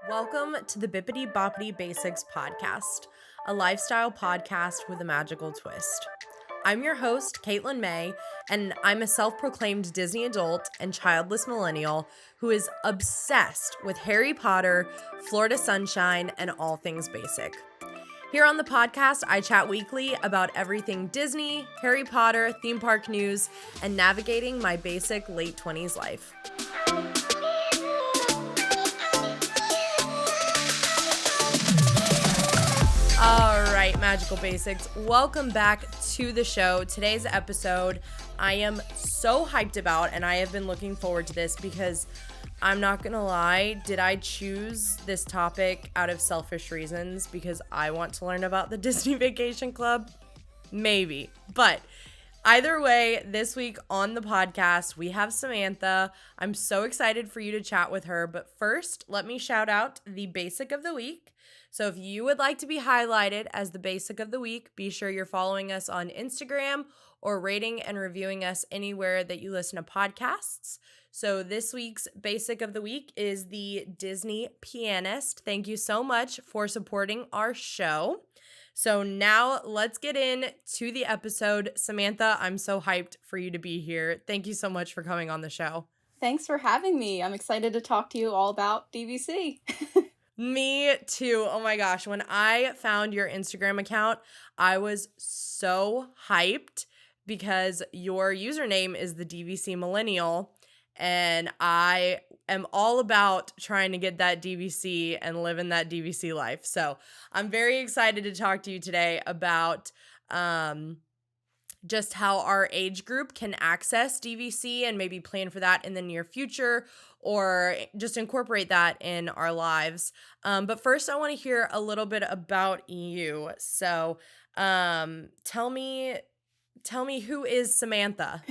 Welcome to the Bibbidi Bobbidi Basics podcast, a lifestyle podcast with a magical twist. I'm your host, Caitlin May, and I'm a self-proclaimed Disney adult and childless millennial who is obsessed with Harry Potter, Florida Sunshine, and all things basic. Here on the podcast, I chat weekly about everything Disney, Harry Potter, theme park news, and navigating my basic late 20s life. All right, Magical Basics, welcome back to the show. Today's episode, I am so hyped about, and I have been looking forward to this because I'm not gonna lie, did I choose this topic out of selfish reasons because I want to learn about the Disney Vacation Club? Maybe, but either way, this week on the podcast, we have Samantha. I'm so excited for you to chat with her, but first, let me shout out the basic of the week. So if you would like to be highlighted as the basic of the week, be sure you're following us on Instagram or rating and reviewing us anywhere that you listen to podcasts. So this week's basic of the week is the Disney pianist. Thank you so much for supporting our show. So now let's get into the episode. Samantha, I'm so hyped for you to be here. Thank you so much for coming on the show. Thanks for having me. I'm excited to talk to you all about DVC. Me too. Oh my gosh. When I found your Instagram account, I was so hyped because your username is the DVC Millennial. And I am all about trying to get that DVC and live in that DVC life. So I'm very excited to talk to you today about just how our age group can access DVC and maybe plan for that in the near future or just incorporate that in our lives. But first, I want to hear a little bit about you. So tell me who is Samantha?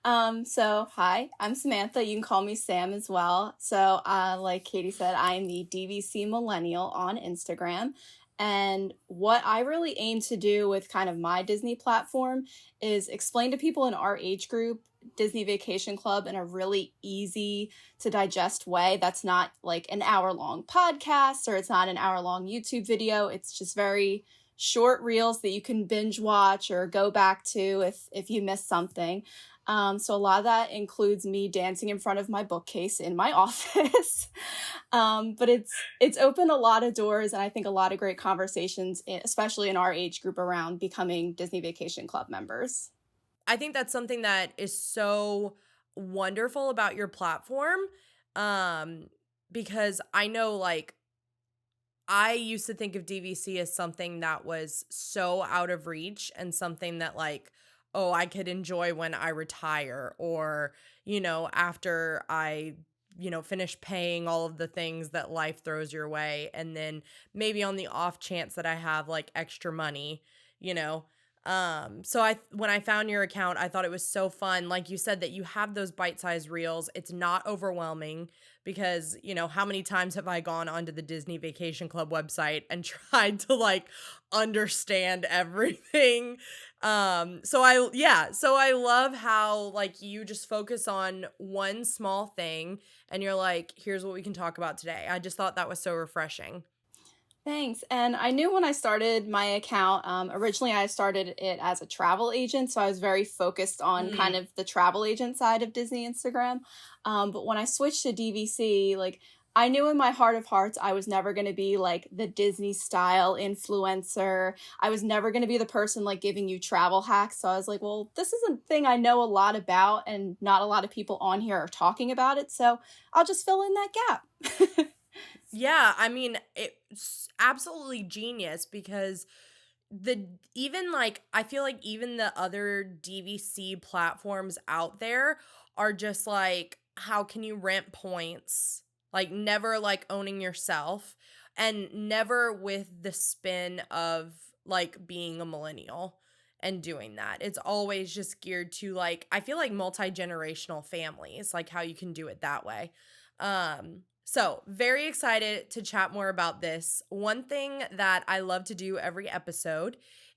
Hi, I'm Samantha. You can call me Sam as well. So, like Katie said, I am the DVC Millennial on Instagram. And what I really aim to do with kind of my Disney platform is explain to people in our age group Disney Vacation Club in a really easy to digest way. That's not like an hour-long podcast or it's not an hour-long YouTube video. It's just very short reels that you can binge watch or go back to if you missed something. So a lot of that includes me dancing in front of my bookcase in my office. But it's opened a lot of doors and I think a lot of great conversations, especially in our age group, around becoming Disney Vacation Club members. I think that's something that is so wonderful about your platform. Because I know like I used to think of DVC as something that was so out of reach and something that like, oh, I could enjoy when I retire or, after I, finish paying all of the things that life throws your way. And then maybe on the off chance that I have like extra money, So when I found your account, I thought it was so fun. Like you said, that you have those bite-sized reels. It's not overwhelming because, how many times have I gone onto the Disney Vacation Club website and tried to like understand everything? So I love how like you just focus on one small thing and you're like, here's what we can talk about today. I just thought that was so refreshing. Thanks. And I knew when I started my account, originally I started it as a travel agent. So I was very focused on kind of the travel agent side of Disney Instagram. But when I switched to DVC, like I knew in my heart of hearts, I was never going to be like the Disney style influencer. I was never going to be the person like giving you travel hacks. So I was like, well, this is a thing I know a lot about and not a lot of people on here are talking about it. So I'll just fill in that gap. Yeah, I mean, it's absolutely genius because I feel like even the other DVC platforms out there are just like, how can you rent points? Like never like owning yourself and never with the spin of like being a millennial and doing that. It's always just geared to like, I feel like multi-generational families, like how you can do it that way. So very excited to chat more about this. One thing that I love to do every episode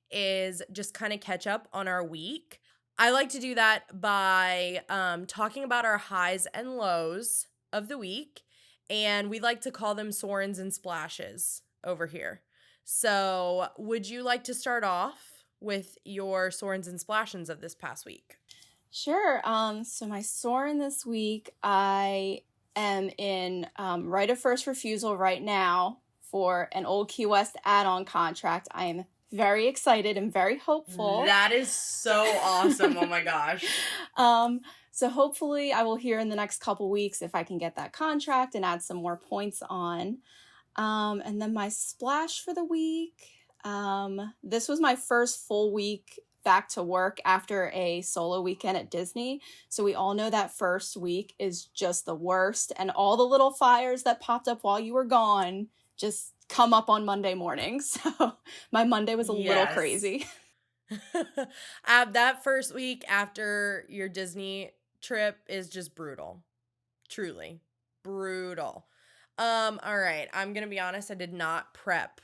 is just kind of catch up on our week. I like to do that by talking about our highs and lows of the week and we like to call them Sorens and Splashes over here. So would you like to start off with your Sorens and Splashes of this past week? Sure. So my Soarin' this week, I am in right of first refusal right now for an Old Key West add-on contract. I am very excited and very hopeful. That is so awesome. Oh my gosh. So hopefully I will hear in the next couple weeks if I can get that contract and add some more points on. And then my splash for the week. This was my first full week back to work after a solo weekend at Disney. So we all know that first week is just the worst, and all the little fires that popped up while you were gone just come up on Monday morning. So my Monday was a little crazy. That first week after your Disney trip is just brutal. Truly brutal. All right, I'm gonna be honest, I did not prep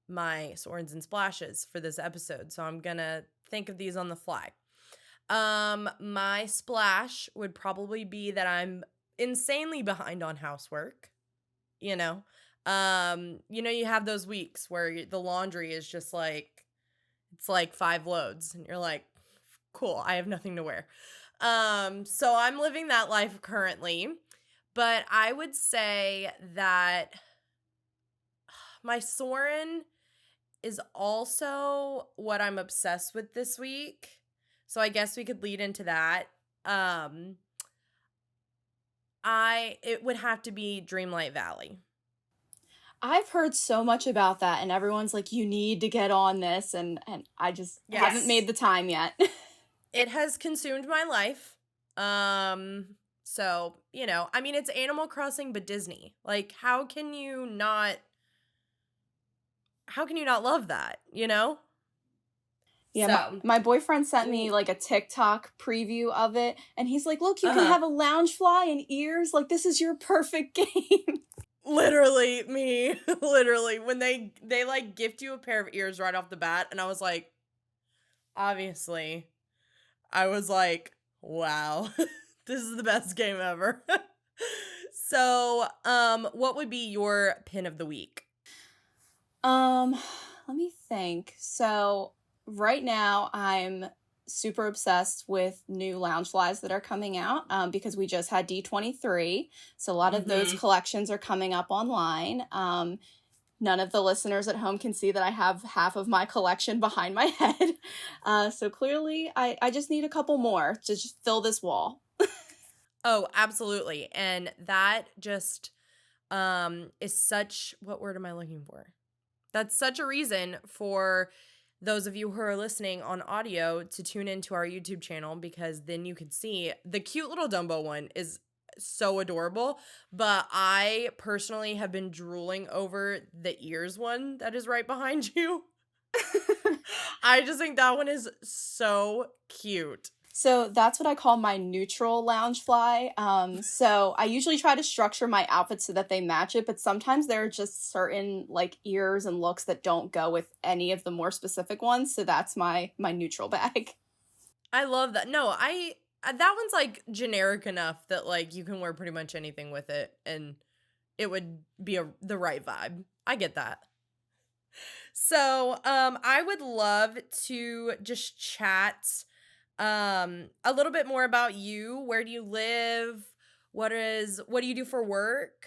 my Sorens and Splashes for this episode, so I'm gonna think of these on the fly. My splash would probably be that I'm insanely behind on housework. You know, you have those weeks where the laundry is just like, it's like 5 loads, and you're like, cool, I have nothing to wear. So I'm living that life currently, but I would say that my Soren is also what I'm obsessed with this week. So I guess we could lead into that. It would have to be Dreamlight Valley. I've heard so much about that, and everyone's like, you need to get on this, and I just haven't made the time yet. It has consumed my life. So, I mean, it's Animal Crossing, but Disney. Like, how can you not love that, Yeah, so. my boyfriend sent me like a TikTok preview of it, and he's like, look, you can have a loungefly and ears. Like, this is your perfect game. Literally, me. Literally. When they like gift you a pair of ears right off the bat, and I was like, obviously, I was like, wow, this is the best game ever. So, what would be your pin of the week? Let me think. So right now I'm super obsessed with new Loungeflies that are coming out because we just had D23. So a lot of those collections are coming up online. None of the listeners at home can see that I have half of my collection behind my head. So clearly I just need a couple more to just fill this wall. Oh, absolutely. And that just is such, what word am I looking for? That's such a reason for those of you who are listening on audio to tune into our YouTube channel, because then you can see the cute little Dumbo one is so adorable. But I personally have been drooling over the ears one that is right behind you. I just think that one is so cute. So that's what I call my neutral Loungefly. So I usually try to structure my outfits so that they match it, but sometimes there are just certain like ears and looks that don't go with any of the more specific ones. So that's my neutral bag. I love that. No, that one's like generic enough that like you can wear pretty much anything with it and it would be the right vibe. I get that. So, I would love to just chat a little bit more about you. Where do you live? What do you do for work?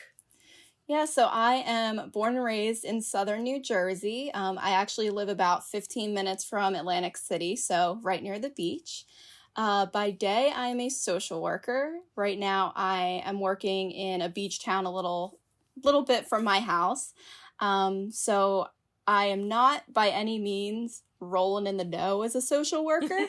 Yeah, so I am born and raised in southern New Jersey. I actually live about 15 minutes from Atlantic City, so right near the beach. By day, I am a social worker. Right now, I am working in a beach town a little bit from my house. So I am not by any means rolling in the dough as a social worker.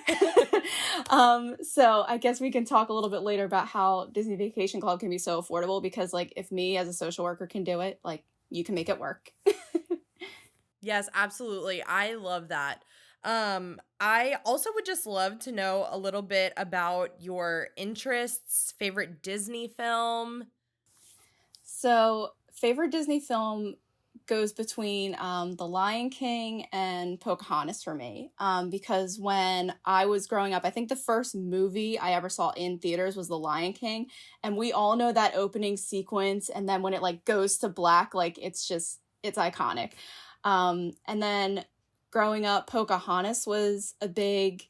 So I guess we can talk a little bit later about how Disney Vacation Club can be so affordable, because like if me as a social worker can do it, like you can make it work. Yes, absolutely. I love that. I also would just love to know a little bit about your interests, favorite Disney film. So favorite Disney film goes between The Lion King and Pocahontas for me. Because when I was growing up, I think the first movie I ever saw in theaters was The Lion King. And we all know that opening sequence. And then when it like goes to black, like it's iconic. And then growing up, Pocahontas was a big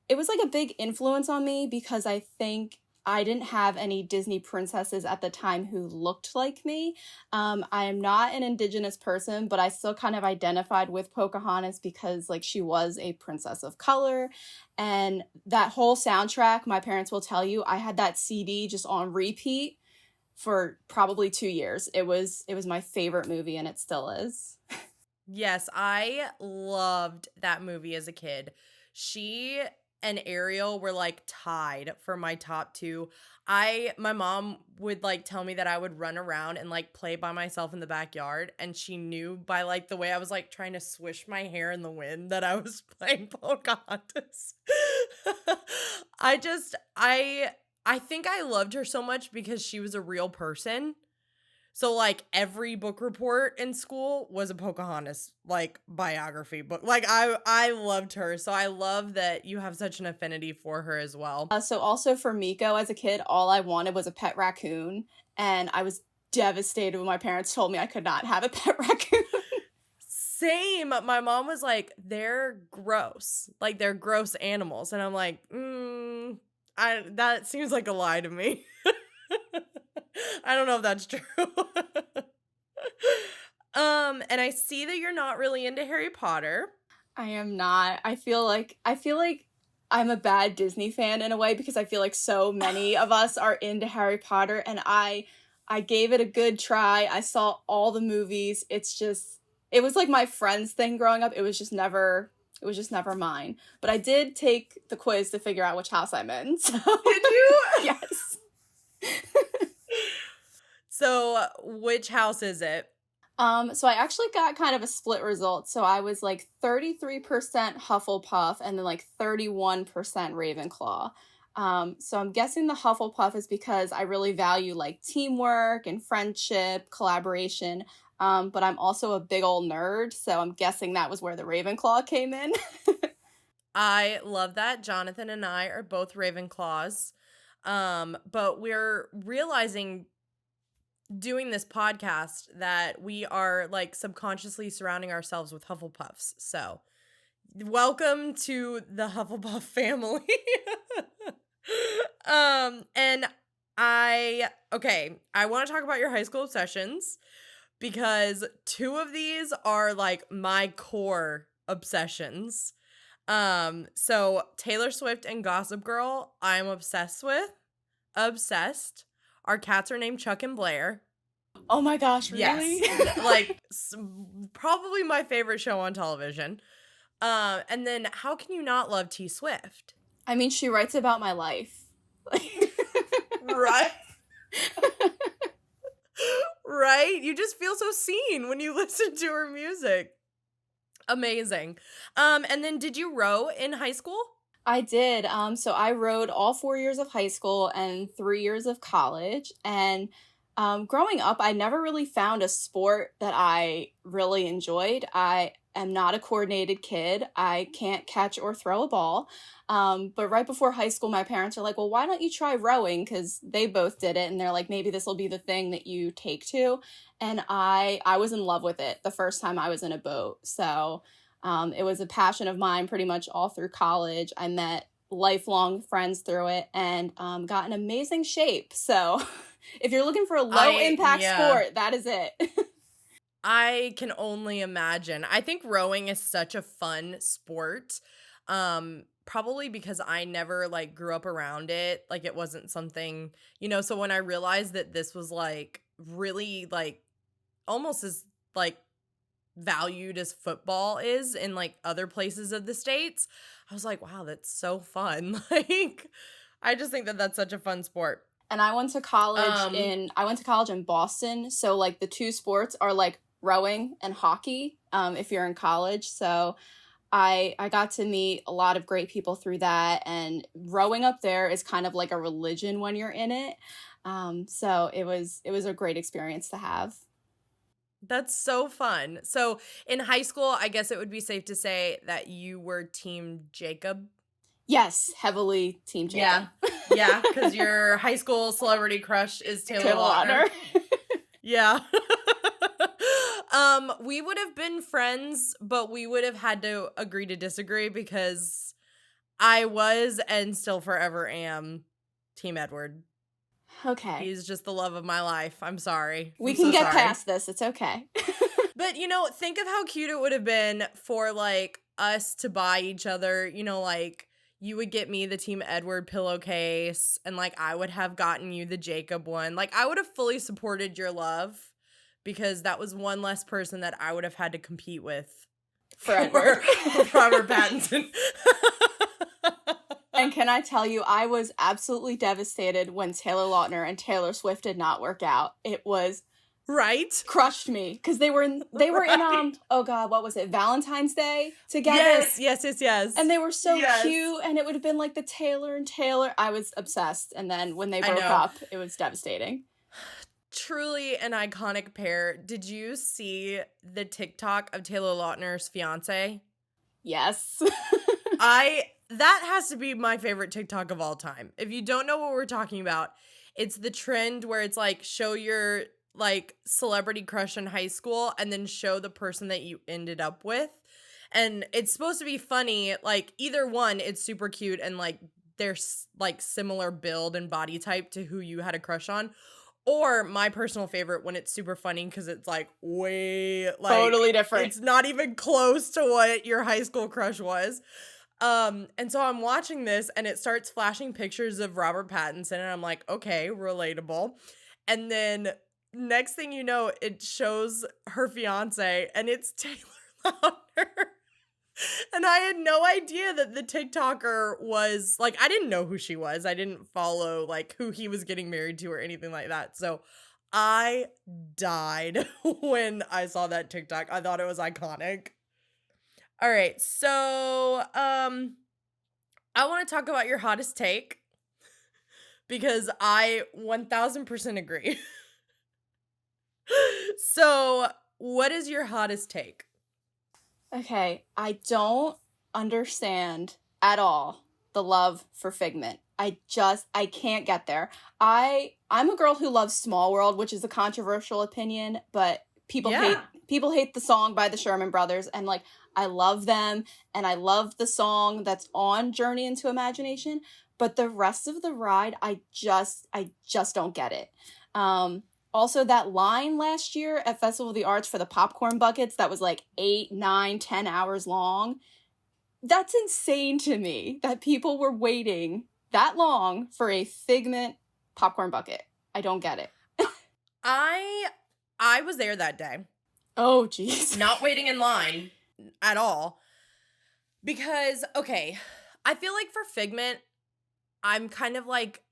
influence on me because I think I didn't have any Disney princesses at the time who looked like me. I am not an indigenous person, but I still kind of identified with Pocahontas because like she was a princess of color. And that whole soundtrack, my parents will tell you, I had that CD just on repeat for probably 2 years. It was my favorite movie, and it still is. Yes, I loved that movie as a kid. She and Ariel were like tied for my top two. My mom would like tell me that I would run around and like play by myself in the backyard, and she knew by like the way I was like trying to swish my hair in the wind that I was playing Pocahontas. I think I loved her so much because she was a real person. So, like, every book report in school was a Pocahontas, like, biography book. Like, I loved her. So I love that you have such an affinity for her as well. So also for Miko as a kid, all I wanted was a pet raccoon. And I was devastated when my parents told me I could not have a pet raccoon. Same. My mom was like, they're gross. Like, they're gross animals. And I'm like, that seems like a lie to me. I don't know if that's true. And I see that you're not really into Harry Potter. I am not. I feel like I'm a bad Disney fan in a way because I feel like so many of us are into Harry Potter, and I gave it a good try. I saw all the movies. It was like my friend's thing growing up. It was just never mine. But I did take the quiz to figure out which house I'm in. So. Did you? Yes. So, which house is it? So I actually got kind of a split result. So I was like 33% Hufflepuff and then like 31% Ravenclaw. So I'm guessing the Hufflepuff is because I really value like teamwork and friendship, collaboration. But I'm also a big old nerd, so I'm guessing that was where the Ravenclaw came in. I love that. Jonathan and I are both Ravenclaws. But we're realizing doing this podcast that we are like subconsciously surrounding ourselves with Hufflepuffs. So welcome to the Hufflepuff family. And I want to talk about your high school obsessions because two of these are like my core obsessions. So Taylor Swift and Gossip Girl, I'm obsessed with. Obsessed. Our cats are named Chuck and Blair. Oh my gosh, really? Yes. Like, probably my favorite show on television. And then how can you not love T Swift? I mean, she writes about my life. Right? Right? You just feel so seen when you listen to her music. Amazing. And then did you row in high school? I did. So I rowed all 4 years of high school and 3 years of college. And growing up, I never really found a sport that I really enjoyed. I am not a coordinated kid. I can't catch or throw a ball. But right before high school, my parents are like, well, why don't you try rowing? Because they both did it. And they're like, maybe this will be the thing that you take to. And I was in love with it the first time I was in a boat. So it was a passion of mine pretty much all through college. I met lifelong friends through it and got in amazing shape. So if you're looking for a low-impact sport, that is it. I can only imagine. I think rowing is such a fun sport. Probably because I never like grew up around it. Like it wasn't something, so when I realized that this was like really like almost as like valued as football is in like other places of the States, I was like, wow, that's so fun. Like I just think that that's such a fun sport. And I went to college in Boston, so like the two sports are like rowing and hockey if you're in college. So I got to meet a lot of great people through that, and rowing up there is kind of like a religion when you're in it. So it was a great experience to have. That's so fun. So in high school, I guess it would be safe to say that you were Team Jacob. Yes, heavily Team Jacob. Yeah, because your high school celebrity crush is Taylor Lautner. Yeah. We would have been friends, but we would have had to agree to disagree because I was and still forever am Team Edward. Okay. He's just the love of my life. I'm sorry. We can get past this. It's okay. But, you know, think of how cute it would have been for, like, us to buy each other, you know, like, you would get me the Team Edward pillowcase, and, like, I would have gotten you the Jacob one. Like, I would have fully supported your love because that was one less person that I would have had to compete with for Robert Pattinson. And can I tell you, I was absolutely devastated when Taylor Lautner and Taylor Swift did not work out. It was crushed me because they were in oh god, what was it, Valentine's Day together? Yes. And they were so cute, and it would have been like the Taylor and Taylor. I was obsessed, and then when they broke up, it was devastating. Truly an iconic pair. Did you see the TikTok of Taylor Lautner's fiance? Yes. That has to be my favorite TikTok of all time. If you don't know what we're talking about, it's the trend where it's like show your like celebrity crush in high school and then show the person that you ended up with. And it's supposed to be funny. Like either one, it's super cute and like they're like similar build and body type to who you had a crush on. Or my personal favorite when it's super funny because it's like way like totally different. It's not even close to what your high school crush was. And so I'm watching this and it starts flashing pictures of Robert Pattinson and I'm like, okay, relatable. And then next thing you know, it shows her fiance and it's Taylor Lautner. And I had no idea that the TikToker was, like, I didn't know who she was. I didn't follow, like, who he was getting married to or anything like that. So I died when I saw that TikTok. I thought it was iconic. All right, so I want to talk about your hottest take because I 1000% agree. So what is your hottest take? Okay, I don't understand at all the love for Figment. I can't get there. I'm a girl who loves Small World, which is a controversial opinion, but people hate the song by the Sherman Brothers, and like I love them and I love the song that's on Journey into Imagination, but the rest of the ride I just don't get it. Also, that line last year at Festival of the Arts for the popcorn buckets that was like 8, 9, 10 hours long. That's insane to me that people were waiting that long for a Figment popcorn bucket. I don't get it. I was there that day. Oh, jeez. Not waiting in line at all. Because, okay, I feel like for Figment, I'm kind of like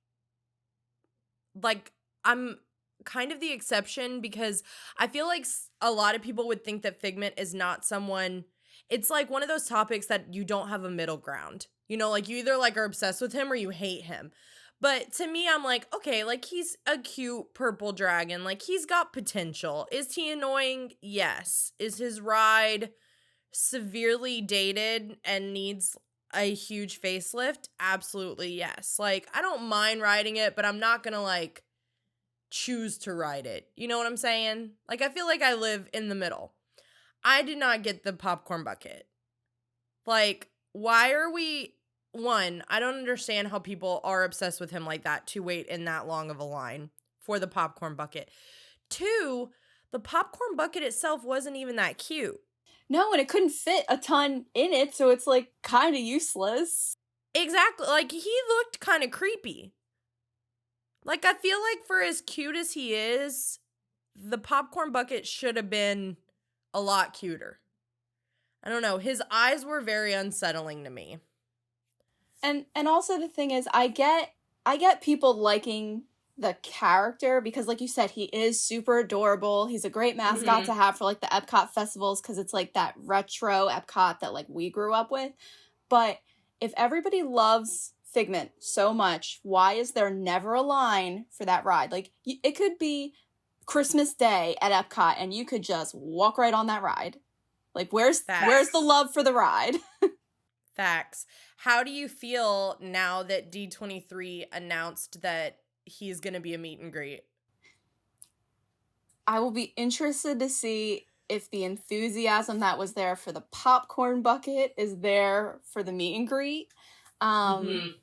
I'm kind of the exception because I feel like a lot of people would think that Figment is not someone, it's like one of those topics that you don't have a middle ground. You know, like you either like are obsessed with him or you hate him. But to me, I'm like, okay, like he's a cute purple dragon. Like he's got potential. Is he annoying? Yes. Is his ride severely dated and needs a huge facelift? Absolutely yes. Like I don't mind riding it, but I'm not gonna like choose to ride it. You know what I'm saying? Like I feel like I live in the middle. I did not get the popcorn bucket. Like why are we, one, I don't understand how people are obsessed with him like that to wait in that long of a line for the popcorn bucket. Two, the popcorn bucket itself wasn't even that cute. No, and it couldn't fit a ton in it, so it's like kind of useless. Exactly. Like he looked kind of creepy. Like I feel like for as cute as he is, the popcorn bucket should have been a lot cuter. I don't know. His eyes were very unsettling to me. And also the thing is, I get people liking the character because, like you said, he is super adorable. He's a great mascot to have for like the Epcot festivals because it's like that retro Epcot that like we grew up with. But if everybody loves Figment so much, why is there never a line for that ride? Like it could be Christmas Day at Epcot and you could just walk right on that ride. Like, where's the love for the ride? Facts. How do you feel now that D23 announced that he's going to be a meet and greet? I will be interested to see if the enthusiasm that was there for the popcorn bucket is there for the meet and greet. And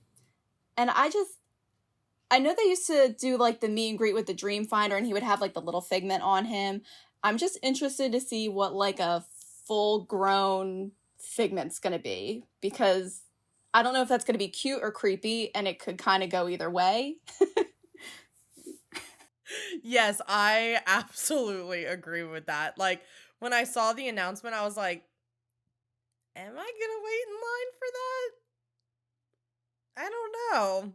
I know they used to do like the meet and greet with the Dreamfinder and he would have like the little figment on him. I'm just interested to see what like a full grown figment's going to be, because I don't know if that's going to be cute or creepy, and it could kind of go either way. Yes, I absolutely agree with that. Like, when I saw the announcement, I was like, am I gonna wait in line for that? I don't know.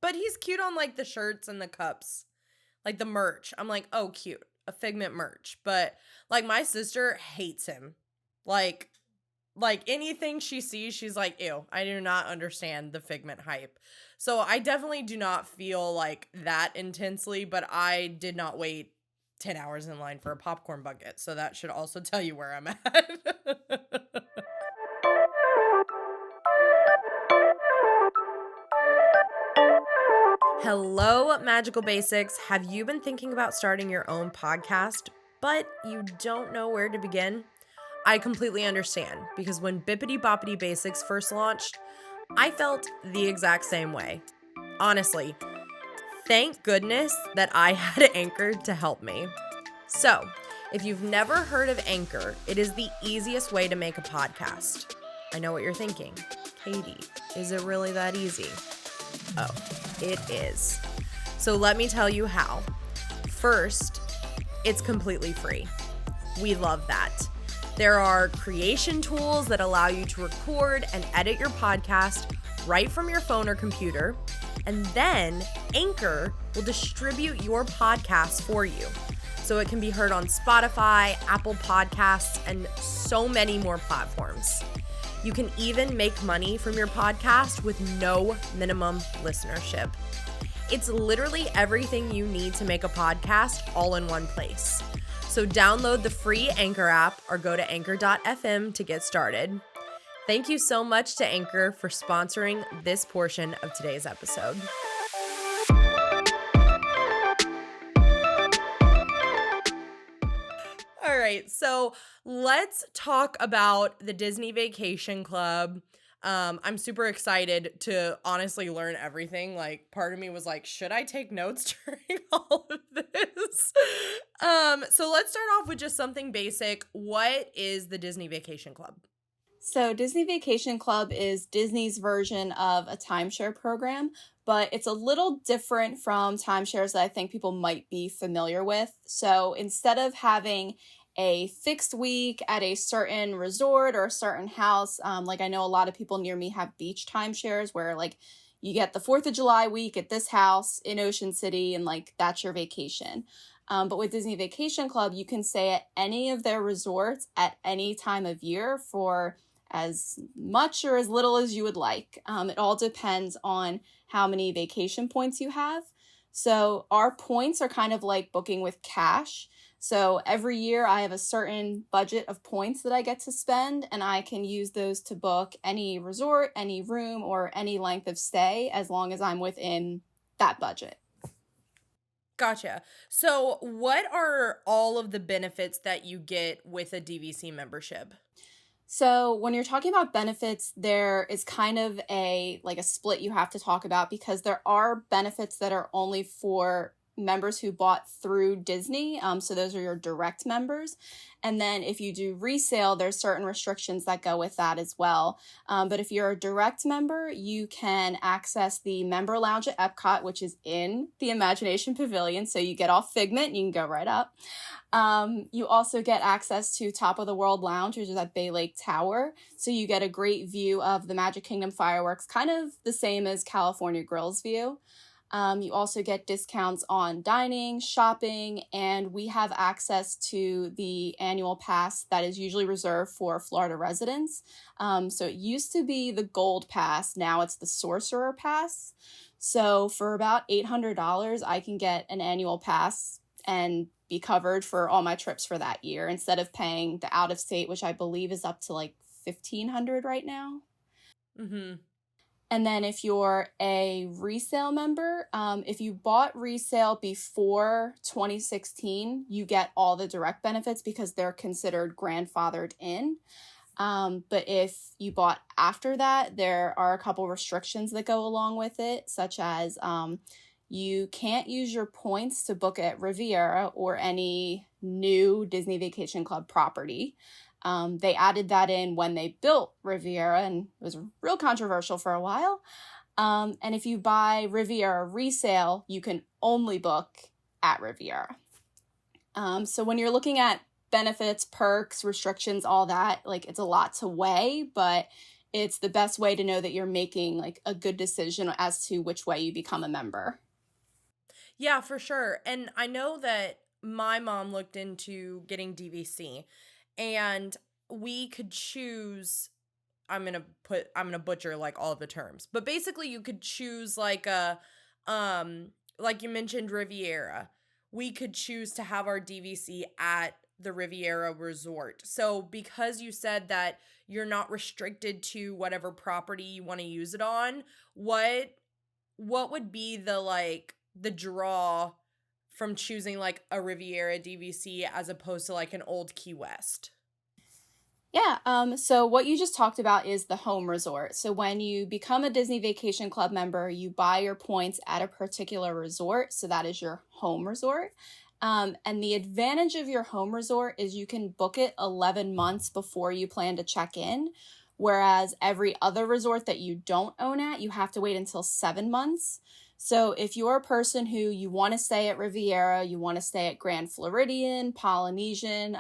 But he's cute on, like, the shirts and the cups. Like, the merch. I'm like, oh, cute. A Figment merch. But, like, my sister hates him. Like anything she sees, she's like, ew, I do not understand the Figment hype. So I definitely do not feel like that intensely, but I did not wait 10 hours in line for a popcorn bucket. So that should also tell you where I'm at. Hello, Magical Basics. Have you been thinking about starting your own podcast, but you don't know where to begin? I completely understand, because when Bibbidi Bobbidi Basics first launched, I felt the exact same way. Honestly, thank goodness that I had Anchor to help me. So, if you've never heard of Anchor, it is the easiest way to make a podcast. I know what you're thinking. Katie, is it really that easy? Oh, it is. So let me tell you how. First, it's completely free. We love that. There are creation tools that allow you to record and edit your podcast right from your phone or computer. And then Anchor will distribute your podcast for you, so it can be heard on Spotify, Apple Podcasts, and so many more platforms. You can even make money from your podcast with no minimum listenership. It's literally everything you need to make a podcast all in one place. So download the free Anchor app or go to anchor.fm to get started. Thank you so much to Anchor for sponsoring this portion of today's episode. All right, so let's talk about the Disney Vacation Club. I'm super excited to honestly learn everything. Like, part of me was like, should I take notes during all of this? So let's start off with just something basic. What is the Disney Vacation Club? So Disney Vacation Club is Disney's version of a timeshare program, but it's a little different from timeshares that I think people might be familiar with. So instead of having a fixed week at a certain resort or a certain house, like I know a lot of people near me have beach timeshares where like you get the 4th of July week at this house in Ocean City and like that's your vacation. But with Disney Vacation Club, you can stay at any of their resorts at any time of year for as much or as little as you would like. It all depends on how many vacation points you have. So our points are kind of like booking with cash. So every year I have a certain budget of points that I get to spend, and I can use those to book any resort, any room, or any length of stay as long as I'm within that budget. Gotcha. So what are all of the benefits that you get with a DVC membership? So when you're talking about benefits, there is kind of a split you have to talk about, because there are benefits that are only for members who bought through Disney. So those are your direct members. And then if you do resale, there's certain restrictions that go with that as well. But if you're a direct member, you can access the member lounge at Epcot, which is in the Imagination Pavilion. So you get off Figment, you can go right up. You also get access to Top of the World Lounge, which is at Bay Lake Tower. So you get a great view of the Magic Kingdom fireworks, kind of the same as California Grill's view. You also get discounts on dining, shopping, and we have access to the annual pass that is usually reserved for Florida residents. So it used to be the Gold Pass, now it's the Sorcerer Pass. So for about $800, I can get an annual pass and be covered for all my trips for that year instead of paying the out of state, which I believe is up to like $1,500 right now. Mm-hmm. And then if you're a resale member, if you bought resale before 2016, you get all the direct benefits because they're considered grandfathered in. But if you bought after that, there are a couple restrictions that go along with it, such as you can't use your points to book at Riviera or any new Disney Vacation Club property. They added that in when they built Riviera, and it was real controversial for a while. And if you buy Riviera resale, you can only book at Riviera. So when you're looking at benefits, perks, restrictions, all that, like it's a lot to weigh, but it's the best way to know that you're making like a good decision as to which way you become a member. Yeah, for sure. And I know that my mom looked into getting DVC, and we could choose, I'm going to butcher like all of the terms, but basically you could choose like like you mentioned Riviera. We could choose to have our DVC at the Riviera Resort. So because you said that you're not restricted to whatever property you want to use it on, what would be the draw from choosing like a Riviera DVC as opposed to like an old Key West? Yeah, so what you just talked about is the home resort. So when you become a Disney Vacation Club member, you buy your points at a particular resort. So that is your home resort. And the advantage of your home resort is you can book it 11 months before you plan to check in. Whereas every other resort that you don't own at, you have to wait until 7 months. So if you're a person who you want to stay at Riviera, you want to stay at Grand Floridian, Polynesian,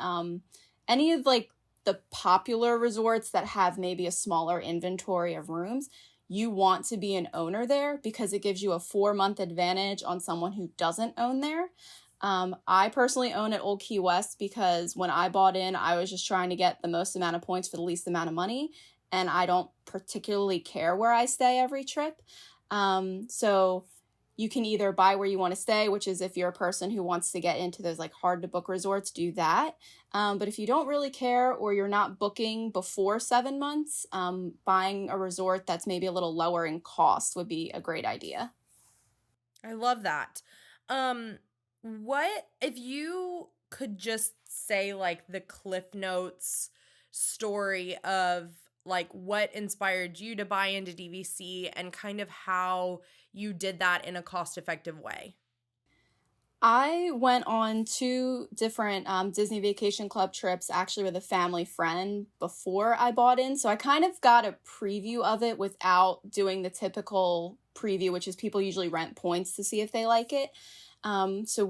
any of like the popular resorts that have maybe a smaller inventory of rooms, you want to be an owner there because it gives you a 4-month advantage on someone who doesn't own there. I personally own at Old Key West because when I bought in, I was just trying to get the most amount of points for the least amount of money, and I don't particularly care where I stay every trip. So you can either buy where you want to stay, which is if you're a person who wants to get into those like hard to book resorts, do that. But if you don't really care or you're not booking before 7 months, buying a resort that's maybe a little lower in cost would be a great idea. I love that. What if you could just say like the Cliff Notes story of like what inspired you to buy into DVC and kind of how you did that in a cost-effective way? I went on 2 different Disney Vacation Club trips actually with a family friend before I bought in. So I kind of got a preview of it without doing the typical preview, which is people usually rent points to see if they like it. So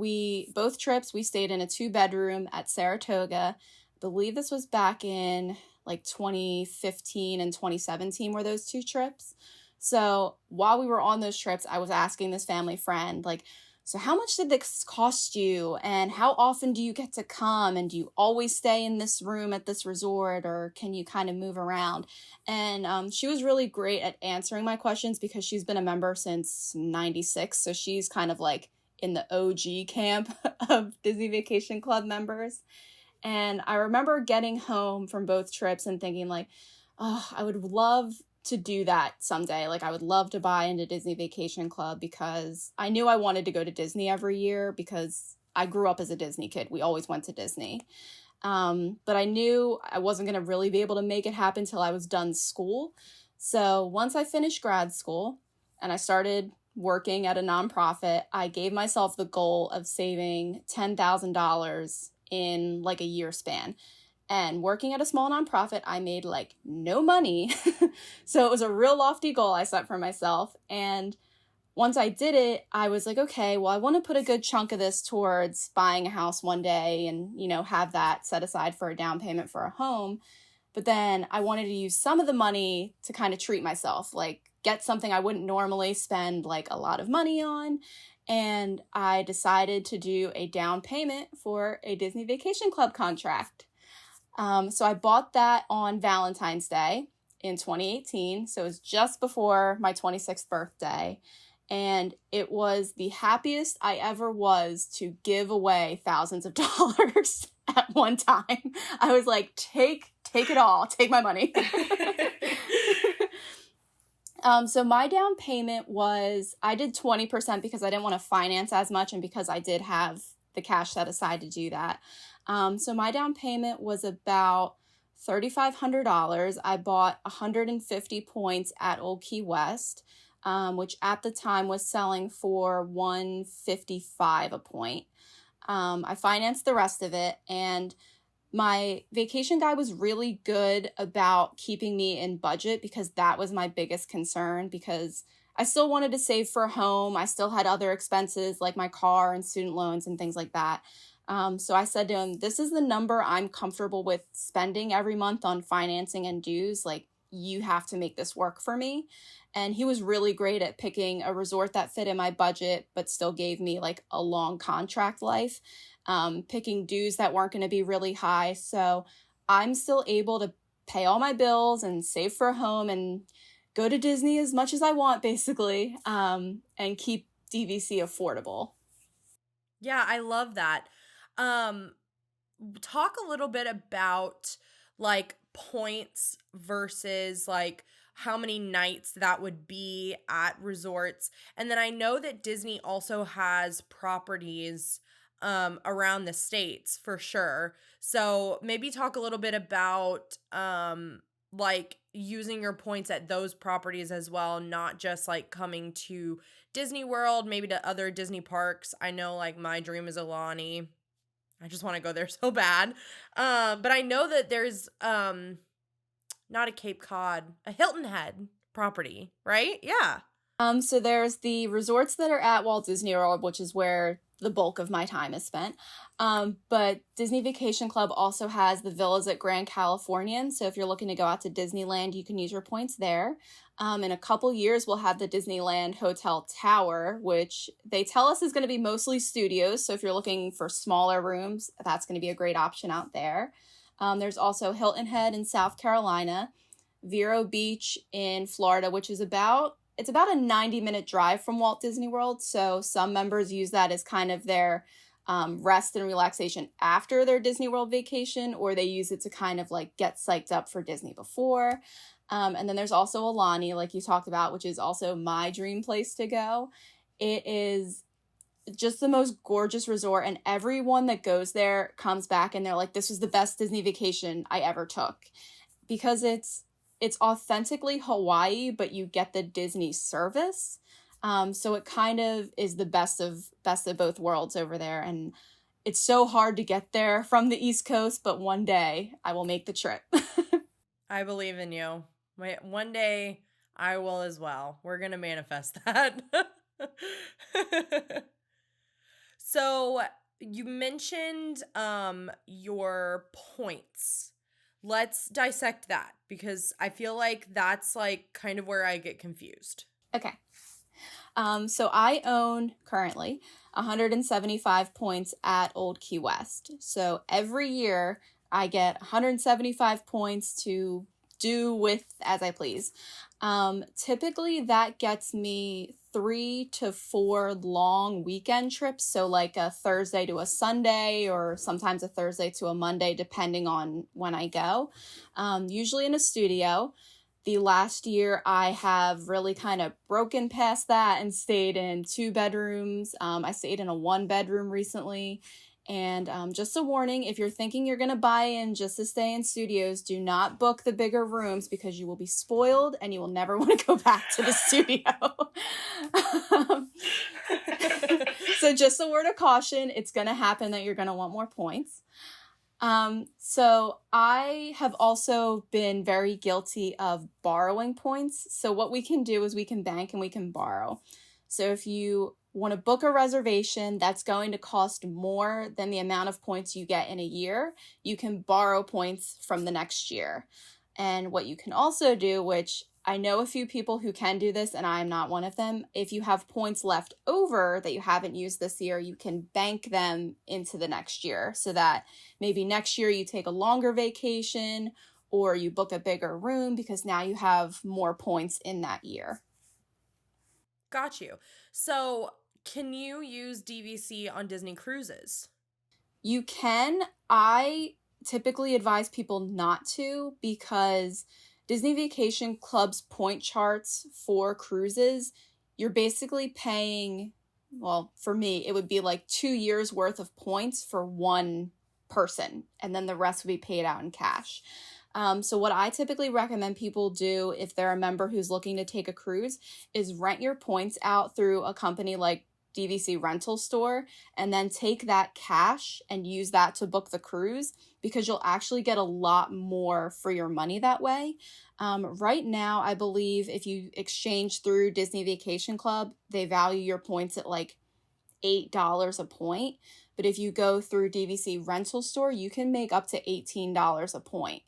both trips, we stayed in a 2-bedroom at Saratoga. I believe this was back in like 2015 and 2017 were those 2 trips. So while we were on those trips, I was asking this family friend, like, so how much did this cost you? And how often do you get to come? And do you always stay in this room at this resort, or can you kind of move around? And she was really great at answering my questions because she's been a member since 96. So she's kind of like in the OG camp of Disney Vacation Club members. And I remember getting home from both trips and thinking like, oh, I would love to do that someday. Like I would love to buy into Disney Vacation Club because I knew I wanted to go to Disney every year because I grew up as a Disney kid. We always went to Disney. But I knew I wasn't going to really be able to make it happen till I was done school. So once I finished grad school and I started working at a nonprofit, I gave myself the goal of saving $10,000 in like a year span. And working at a small nonprofit, I made like no money. So it was a real lofty goal I set for myself. And once I did it, I was like, okay, well, I want to put a good chunk of this towards buying a house one day and, have that set aside for a down payment for a home. But then I wanted to use some of the money to kind of treat myself, like get something I wouldn't normally spend like a lot of money on. And I decided to do a down payment for a Disney Vacation Club contract. So I bought that on Valentine's Day in 2018. So it was just before my 26th birthday. And it was the happiest I ever was to give away thousands of dollars at one time. I was like, take it all. Take my money. So my down payment was, I did 20% because I didn't want to finance as much and because I did have the cash set aside to do that. So my down payment was about $3,500. I bought 150 points at Old Key West, which at the time was selling for $155 a point. I financed the rest of it, and my vacation guy was really good about keeping me in budget because that was my biggest concern, because I still wanted to save for a home. I still had other expenses like my car and student loans and things like that. So I said to him, this is the number I'm comfortable with spending every month on financing and dues. Like, you have to make this work for me. And he was really great at picking a resort that fit in my budget, but still gave me like a long contract life, picking dues that weren't going to be really high. So I'm still able to pay all my bills and save for a home and go to Disney as much as I want, basically, and keep DVC affordable. Yeah, I love that. Talk a little bit about like points versus like how many nights that would be at resorts. And then I know that Disney also has properties around the states for sure. So maybe talk a little bit about like using your points at those properties as well, not just like coming to Disney World, maybe to other Disney parks. I know like my dream is Alani. I just want to go there so bad. But I know that there's not a Cape Cod, a Hilton Head property, right? Yeah. So there's the resorts that are at Walt Disney World, which is where the bulk of my time is spent. But Disney Vacation Club also has the villas at Grand Californian. So if you're looking to go out to Disneyland, you can use your points there. In a couple years, we'll have the Disneyland Hotel Tower, which they tell us is going to be mostly studios. So if you're looking for smaller rooms, that's going to be a great option out there. There's also Hilton Head in South Carolina, Vero Beach in Florida, which is about a 90-minute drive from Walt Disney World. So some members use that as kind of their rest and relaxation after their Disney World vacation, or they use it to kind of like get psyched up for Disney before. And then there's also Alani, like you talked about, which is also my dream place to go. It is just the most gorgeous resort, and everyone that goes there comes back and they're like, this was the best Disney vacation I ever took, because it's authentically Hawaii, but you get the Disney service. So it kind of is the best of both worlds over there. And it's so hard to get there from the East Coast, but one day I will make the trip. I believe in you. One day I will as well. We're going to manifest that. So you mentioned your points. Let's dissect that, because I feel like that's like kind of where I get confused. Okay. So I own currently 175 points at Old Key West. So every year I get 175 points to do with as I please. Typically that gets me 3 to 4 long weekend trips. So like a Thursday to a Sunday, or sometimes a Thursday to a Monday, depending on when I go. Usually in a studio. The last year I have really kind of broken past that and stayed in 2 bedrooms. I stayed in a 1-bedroom recently. And just a warning, if you're thinking you're going to buy in just to stay in studios, do not book the bigger rooms, because you will be spoiled and you will never want to go back to the studio. So just a word of caution, it's going to happen that you're going to want more points. So I have also been very guilty of borrowing points. So what we can do is we can bank and we can borrow. So if you want to book a reservation that's going to cost more than the amount of points you get in a year, you can borrow points from the next year. And what you can also do, which I know a few people who can do this, and I'm not one of them, if you have points left over that you haven't used this year, you can bank them into the next year, so that maybe next year you take a longer vacation or you book a bigger room because now you have more points in that year. Got you. So, can you use DVC on Disney cruises? You can. I typically advise people not to because Disney Vacation Club's point charts for cruises, you're basically paying, well, for me, it would be like 2 years worth of points for one person, and then the rest would be paid out in cash. So what I typically recommend people do if they're a member who's looking to take a cruise is rent your points out through a company like DVC rental store, and then take that cash and use that to book the cruise because you'll actually get a lot more for your money that way. Right now, I believe if you exchange through Disney Vacation Club, they value your points at like $8 a point. But if you go through DVC rental store, you can make up to $18 a point.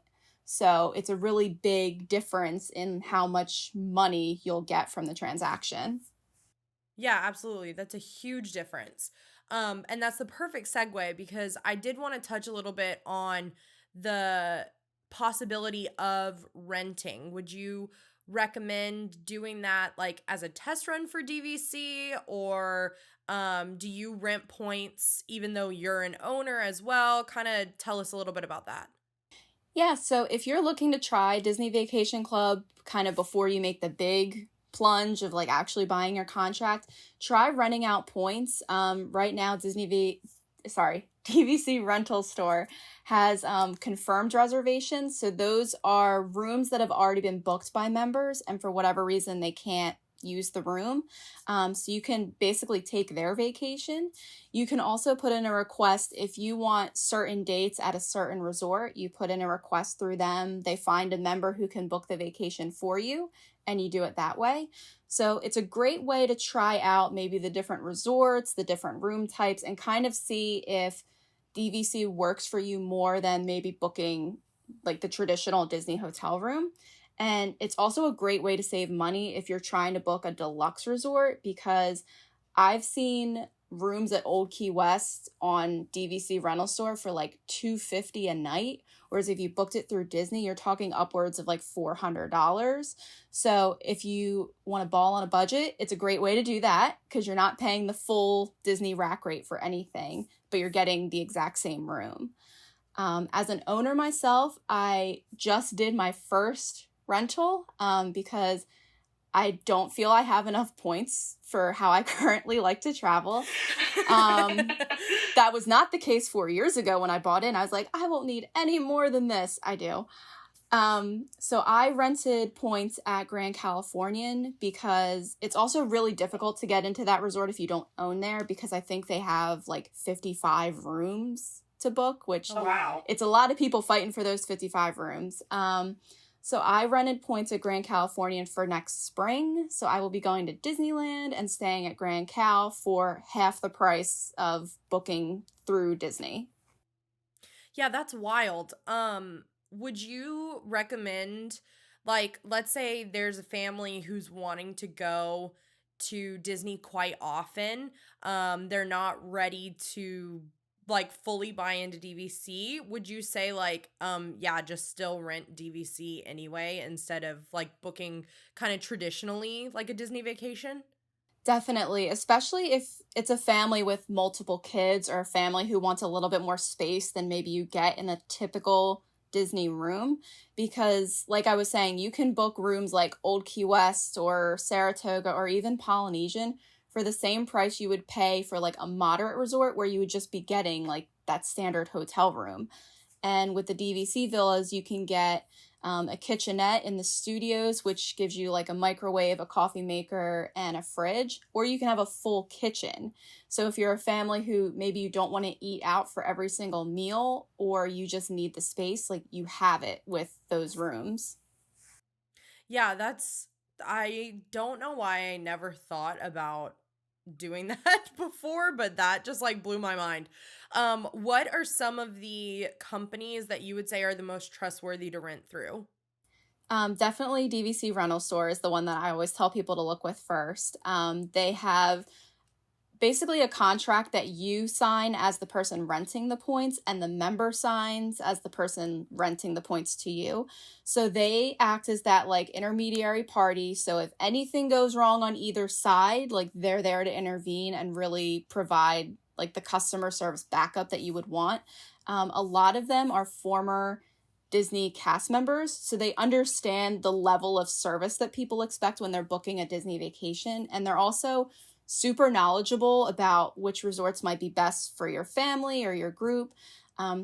So it's a really big difference in how much money you'll get from the transaction. Yeah, absolutely. That's a huge difference. And that's the perfect segue because I did want to touch a little bit on the possibility of renting. Would you recommend doing that like as a test run for DVC, or do you rent points even though you're an owner as well? Kind of tell us a little bit about that. Yeah, so if you're looking to try Disney Vacation Club kind of before you make the big plunge of like actually buying your contract, try renting out points. Right now, DVC Rental Store has confirmed reservations. So those are rooms that have already been booked by members, and for whatever reason they can't use the room. So you can basically take their vacation. You can also put in a request if you want certain dates at a certain resort. You put in a request through them. They find a member who can book the vacation for you, and you do it that way. So it's a great way to try out maybe the different resorts, the different room types, and kind of see if DVC works for you more than maybe booking like the traditional Disney hotel room. And it's also a great way to save money if you're trying to book a deluxe resort, because I've seen rooms at Old Key West on DVC Rental Store for like $250 a night, whereas if you booked it through Disney, you're talking upwards of like $400. So if you want to ball on a budget, it's a great way to do that because you're not paying the full Disney rack rate for anything, but you're getting the exact same room. As an owner myself, I just did my first rental because I don't feel I have enough points for how I currently like to travel. That was not the case 4 years ago when I bought in. I was like, I won't need any more than this. I do. So I rented points at Grand Californian because it's also really difficult to get into that resort if you don't own there, because I think they have like 55 rooms to book, which it's a lot of people fighting for those 55 rooms. So I rented points at Grand Californian for next spring. So I will be going to Disneyland and staying at Grand Cal for half the price of booking through Disney. Yeah, that's wild. Would you recommend, like, let's say there's a family who's wanting to go to Disney quite often. They're not ready to like fully buy into DVC. Would you say like yeah, just still rent DVC anyway instead of like booking kind of traditionally like a Disney vacation? Definitely, especially if it's a family with multiple kids or a family who wants a little bit more space than maybe you get in a typical Disney room, because like I was saying, you can book rooms like Old Key West or Saratoga or even Polynesian for the same price you would pay for like a moderate resort where you would just be getting like that standard hotel room. And with the DVC villas, you can get a kitchenette in the studios, which gives you like a microwave, a coffee maker, and a fridge, or you can have a full kitchen. So if you're a family who maybe you don't want to eat out for every single meal, or you just need the space, like you have it with those rooms. Yeah, I don't know why I never thought about doing that before, but that just like blew my mind. What are some of the companies that you would say are the most trustworthy to rent through? Definitely DVC Rental Store is the one that I always tell people to look with first. They have basically a contract that you sign as the person renting the points and the member signs as the person renting the points to you. So they act as that like intermediary party. So if anything goes wrong on either side, like they're there to intervene and really provide like the customer service backup that you would want. A lot of them are former Disney cast members, so they understand the level of service that people expect when they're booking a Disney vacation. And they're also super knowledgeable about which resorts might be best for your family or your group.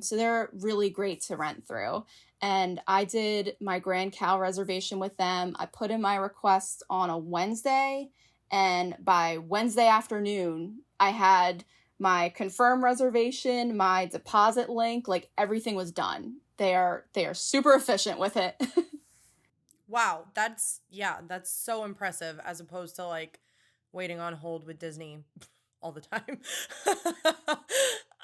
So they're really great to rent through. And I did my Grand Cal reservation with them. I put in my request on a Wednesday, and by Wednesday afternoon, I had my confirm reservation, my deposit link, like everything was done. They are super efficient with it. Wow, that's so impressive as opposed to like waiting on hold with Disney all the time.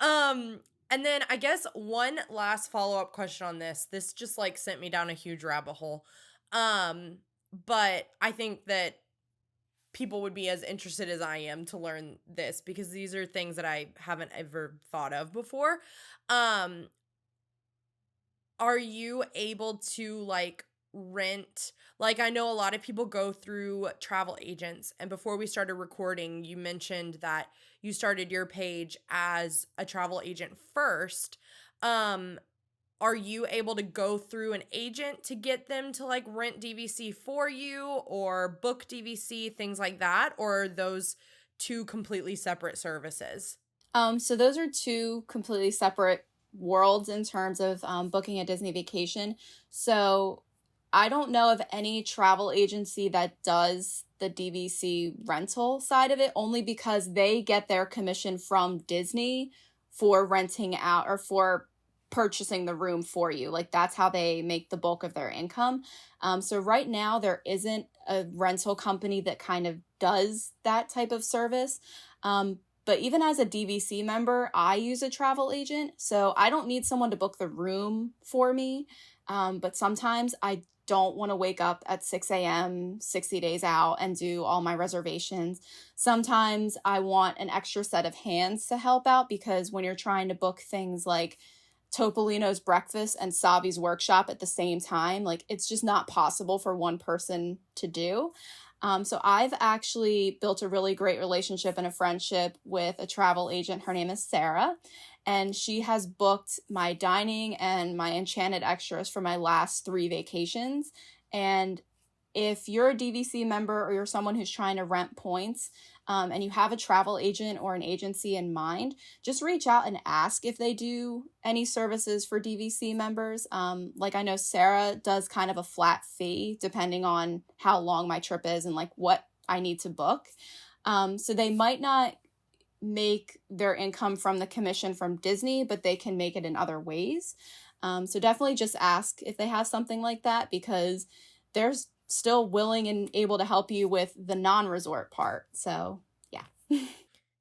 And then I guess one last follow-up question on this. This just like sent me down a huge rabbit hole. But I think that people would be as interested as I am to learn this because these are things that I haven't ever thought of before. Are you able to like rent, like I know a lot of people go through travel agents, and before we started recording you mentioned that you started your page as a travel agent first. Are you able to go through an agent to get them to like rent DVC for you or book DVC, things like that, or are those two completely separate services? So those are two completely separate worlds in terms of booking a Disney vacation. So I don't know of any travel agency that does the DVC rental side of it, only because they get their commission from Disney for renting out or for purchasing the room for you. Like that's how they make the bulk of their income. So right now there isn't a rental company that kind of does that type of service. But even as a DVC member, I use a travel agent. So I don't need someone to book the room for me. But sometimes I don't want to wake up at 6 a.m. 60 days out and do all my reservations. Sometimes I want an extra set of hands to help out, because when you're trying to book things like Topolino's breakfast and Savi's workshop at the same time, like it's just not possible for one person to do. So I've actually built a really great relationship and a friendship with a travel agent. Her name is Sarah, and she has booked my dining and my enchanted extras for my last 3 vacations. And if you're a DVC member or you're someone who's trying to rent points, and you have a travel agent or an agency in mind, just reach out and ask if they do any services for DVC members. Like I know Sarah does kind of a flat fee depending on how long my trip is and like what I need to book. So they might not make their income from the commission from Disney, but they can make it in other ways. So definitely just ask if they have something like that, because there's still willing and able to help you with the non-resort part. So yeah.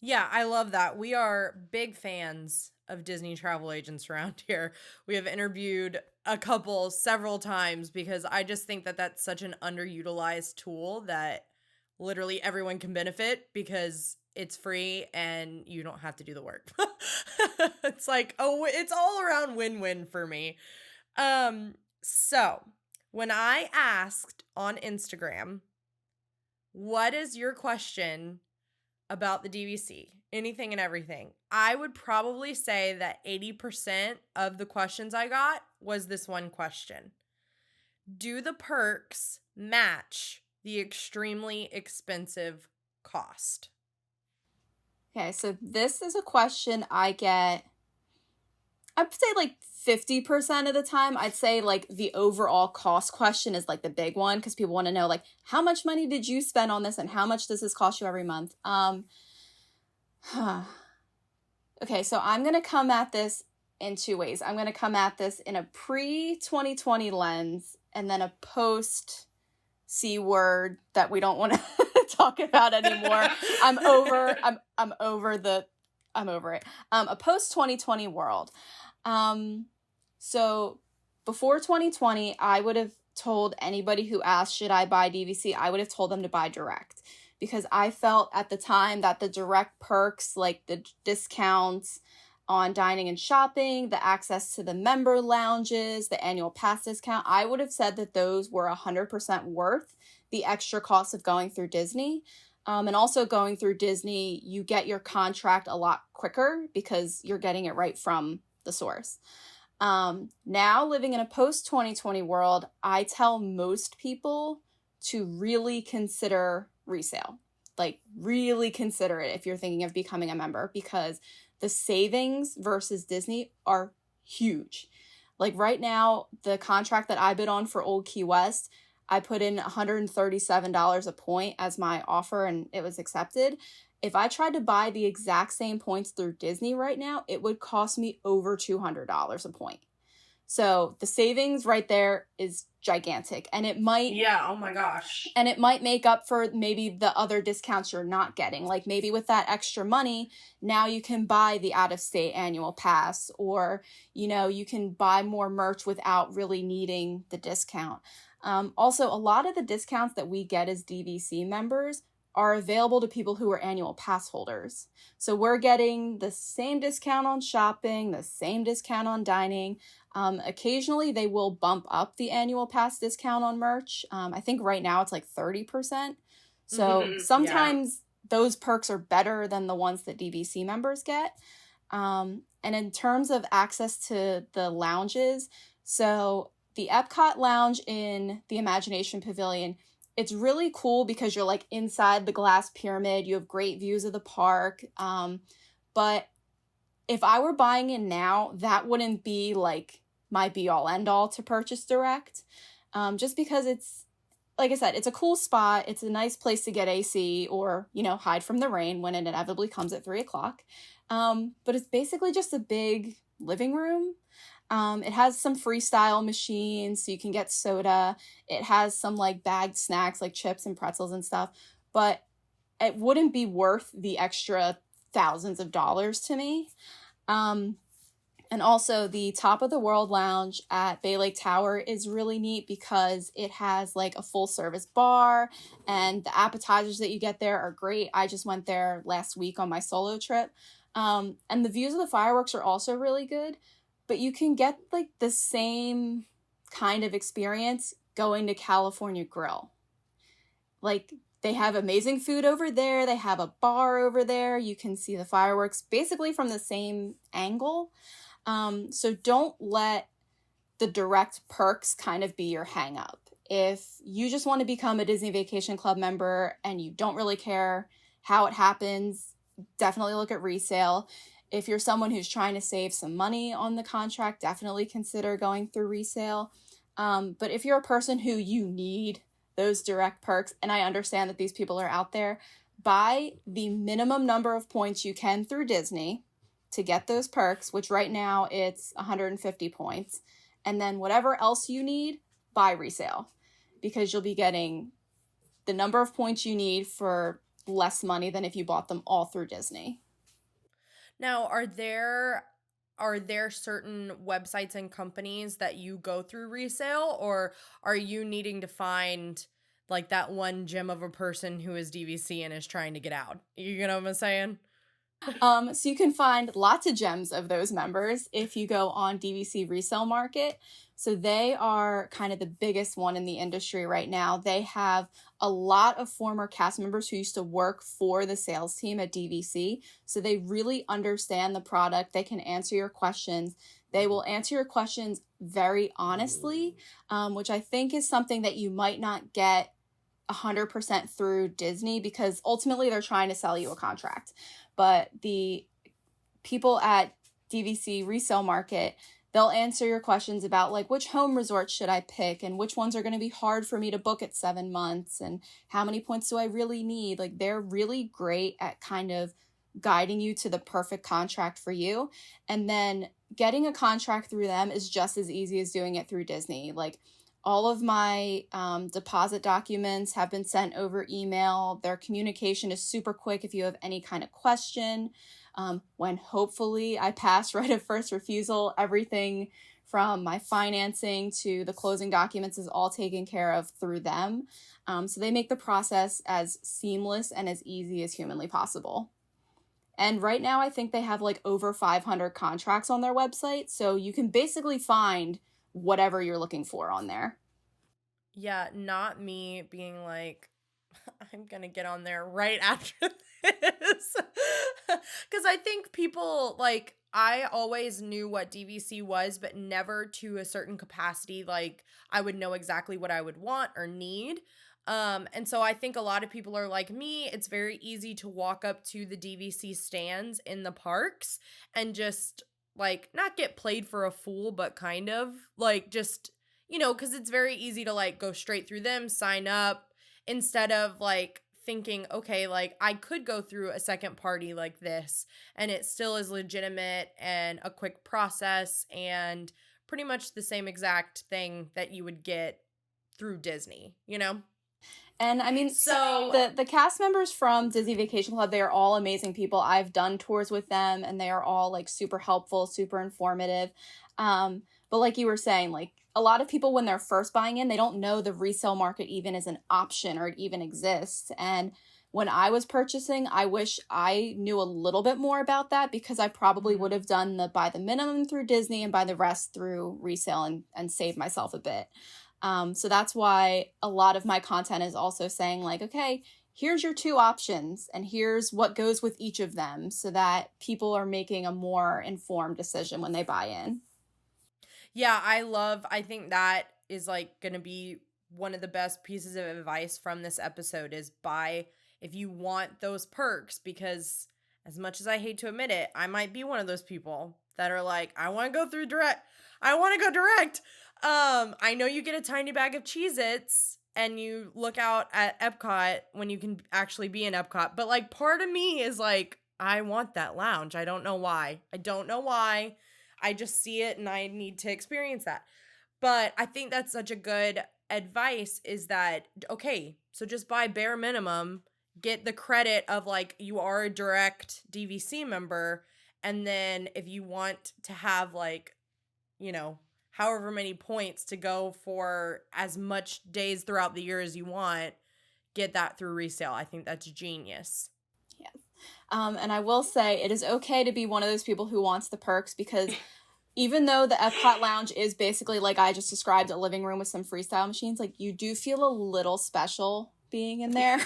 Yeah, I love that. We are big fans of Disney travel agents around here. We have interviewed a couple several times because I just think that that's such an underutilized tool that literally everyone can benefit because it's free and you don't have to do the work. It's like, oh, it's all around win-win for me. So when I asked on Instagram, what is your question about the DVC? Anything and everything. I would probably say that 80% of the questions I got was this one question. Do the perks match the extremely expensive cost? Okay, so this is a question I get, I'd say like 50% of the time. I'd say like the overall cost question is like the big one, because people want to know like how much money did you spend on this and how much does this cost you every month? Okay, so I'm going to come at this in 2 ways. I'm going to come at this in a pre-2020 lens and then a post C word that we don't want to talk about anymore. I'm over it. A post 2020 world. So before 2020, I would have told anybody who asked, should I buy DVC? I would have told them to buy direct, because I felt at the time that the direct perks, like the discounts on dining and shopping, the access to the member lounges, the annual pass discount, I would have said that those were 100% worth the extra cost of going through Disney. And also going through Disney, you get your contract a lot quicker because you're getting it right from the source. Now, living in a post-2020 world, I tell most people to really consider resale. Like, really consider it if you're thinking of becoming a member, because the savings versus Disney are huge. Like right now, the contract that I bid on for Old Key West, I put in $137 a point as my offer and it was accepted. If I tried to buy the exact same points through Disney right now, it would cost me over $200 a point. So the savings right there is gigantic, and it might... Yeah, oh my gosh. And it might make up for maybe the other discounts you're not getting. Like maybe with that extra money, now you can buy the out-of-state annual pass, or, you know, you can buy more merch without really needing the discount. Also, a lot of the discounts that we get as DVC members are available to people who are annual pass holders. So we're getting the same discount on shopping, the same discount on dining. Occasionally, they will bump up the annual pass discount on merch. I think right now it's like 30%. So sometimes those perks are better than the ones that DVC members get. And in terms of access to the lounges, so the Epcot lounge in the Imagination Pavilion, it's really cool because you're like inside the glass pyramid. You have great views of the park. But if I were buying in now, that wouldn't be like my be all end all to purchase direct. Just because it's, like I said, it's a cool spot. It's a nice place to get AC or, you know, hide from the rain when it inevitably comes at 3:00. But it's basically just a big living room. It has some freestyle machines, so you can get soda. It has some like bagged snacks like chips and pretzels and stuff, but it wouldn't be worth the extra thousands of dollars to me. And also the Top of the World Lounge at Bay Lake Tower is really neat because it has like a full service bar, and the appetizers that you get there are great. I just went there last week on my solo trip. And the views of the fireworks are also really good. But you can get like the same kind of experience going to California Grill. Like they have amazing food over there. They have a bar over there. You can see the fireworks basically from the same angle. So don't let the direct perks kind of be your hang up. If you just want to become a Disney Vacation Club member and you don't really care how it happens, definitely look at resale. If you're someone who's trying to save some money on the contract, definitely consider going through resale. But if you're a person who you need those direct perks, and I understand that these people are out there, buy the minimum number of points you can through Disney to get those perks, which right now it's 150 points. And then whatever else you need, buy resale, because you'll be getting the number of points you need for less money than if you bought them all through Disney. Now, are there certain websites and companies that you go through resale, or are you needing to find like that one gem of a person who is DVC and is trying to get out? You know what I'm saying? So you can find lots of gems of those members if you go on DVC Resale Market. So they are kind of the biggest one in the industry right now. They have a lot of former cast members who used to work for the sales team at DVC. So they really understand the product. They can answer your questions. They will answer your questions very honestly, which I think is something that you might not get 100% through Disney, because ultimately they're trying to sell you a contract. But the people at DVC Resale Market, they'll answer your questions about like which home resort should I pick and which ones are going to be hard for me to book at 7 months and how many points do I really need. Like they're really great at kind of guiding you to the perfect contract for you. And then getting a contract through them is just as easy as doing it through Disney. Like all of my deposit documents have been sent over email. Their communication is super quick if you have any kind of question. When hopefully I pass right of first refusal, everything from my financing to the closing documents is all taken care of through them. So they make the process as seamless and as easy as humanly possible. And right now, I think they have like over 500 contracts on their website. So you can basically find whatever you're looking for on there. Yeah, not me being like, I'm going to get on there right after this. Because I think people, like, I always knew what DVC was, but never to a certain capacity. Like, I would know exactly what I would want or need. And so I think a lot of people are like me. It's very easy to walk up to the DVC stands in the parks and just, like, not get played for a fool, but kind of, like, just, you know, because it's very easy to, like, go straight through them, sign up, instead of, like, thinking, okay, like, I could go through a second party like this, and it still is legitimate and a quick process and pretty much the same exact thing that you would get through Disney, you know? And I mean, so the cast members from Disney Vacation Club, they are all amazing people. I've done tours with them, and they are all like super helpful, super informative. But like you were saying, like a lot of people when they're first buying in, they don't know the resale market even is an option or it even exists. And when I was purchasing, I wish I knew a little bit more about that, because I probably would have done the buy the minimum through Disney and buy the rest through resale and save myself a bit. So that's why a lot of my content is also saying like, okay, here's your two options and here's what goes with each of them, so that people are making a more informed decision when they buy in. Yeah, I think that is like going to be one of the best pieces of advice from this episode is buy if you want those perks, because as much as I hate to admit it, I might be one of those people that are like, I want to go through direct. I want to go direct. I know you get a tiny bag of Cheez-Its and you look out at Epcot when you can actually be in Epcot. But like part of me is like, I want that lounge. I don't know why. I just see it and I need to experience that. But I think that's such a good advice is that, okay, so just buy bare minimum, get the credit of like you are a direct DVC member. And then if you want to have like, you know, however many points to go for as much days throughout the year as you want, get that through resale. I think that's genius. Yeah. And I will say it is okay to be one of those people who wants the perks, because even though the Epcot lounge is basically like I just described, a living room with some freestyle machines, like you do feel a little special being in there.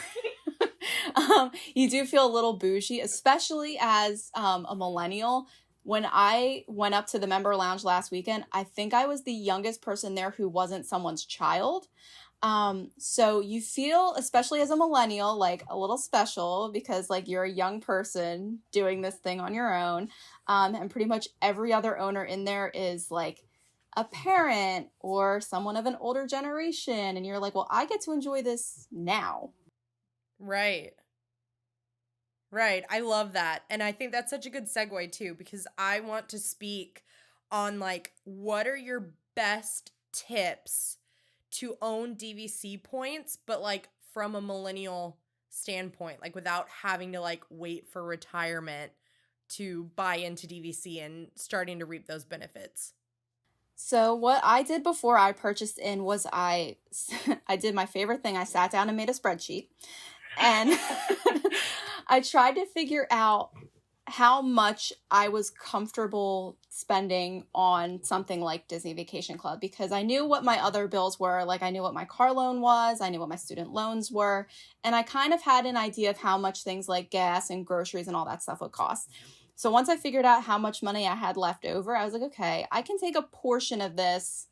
You do feel a little bougie, especially as a millennial. When I went up to the member lounge last weekend, I think I was the youngest person there who wasn't someone's child. So you feel, especially as a millennial, like a little special because like you're a young person doing this thing on your own. And pretty much every other owner in there is like a parent or someone of an older generation. And you're like, well, I get to enjoy this now. Right. Right. I love that. And I think that's such a good segue too, because I want to speak on like, what are your best tips to own DVC points, but like from a millennial standpoint, like without having to like wait for retirement to buy into DVC and starting to reap those benefits? So what I did before I purchased in was I did my favorite thing. I sat down and made a spreadsheet. And I tried to figure out how much I was comfortable spending on something like Disney Vacation Club, because I knew what my other bills were. Like I knew what my car loan was, I knew what my student loans were, and I kind of had an idea of how much things like gas and groceries and all that stuff would cost. So once I figured out how much money I had left over, I was like, okay, I can take a portion of this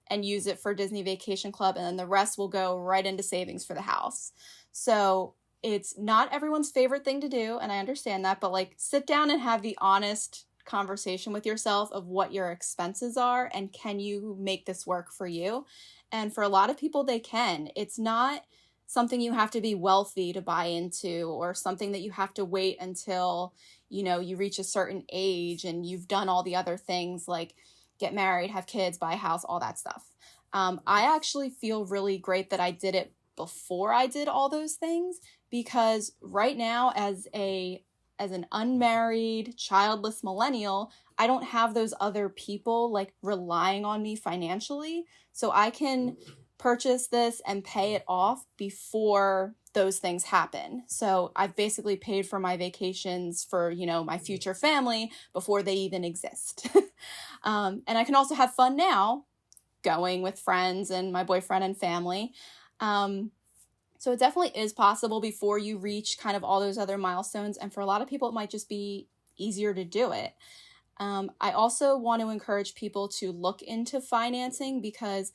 and use it for Disney Vacation Club, and then the rest will go right into savings for the house. So it's not everyone's favorite thing to do, and I understand that, but like sit down and have the honest conversation with yourself of what your expenses are and can you make this work for you? And for a lot of people, they can. It's not something you have to be wealthy to buy into or something that you have to wait until, you know, you reach a certain age and you've done all the other things like get married, have kids, buy a house, all that stuff. I actually feel really great that I did it before I did all those things, because right now as an unmarried, childless millennial, I don't have those other people like relying on me financially. So I can purchase this and pay it off before those things happen. So I've basically paid for my vacations for, you know, my future family before they even exist. And I can also have fun now going with friends and my boyfriend and family. So it definitely is possible before you reach kind of all those other milestones. And for a lot of people, it might just be easier to do it. I also want to encourage people to look into financing because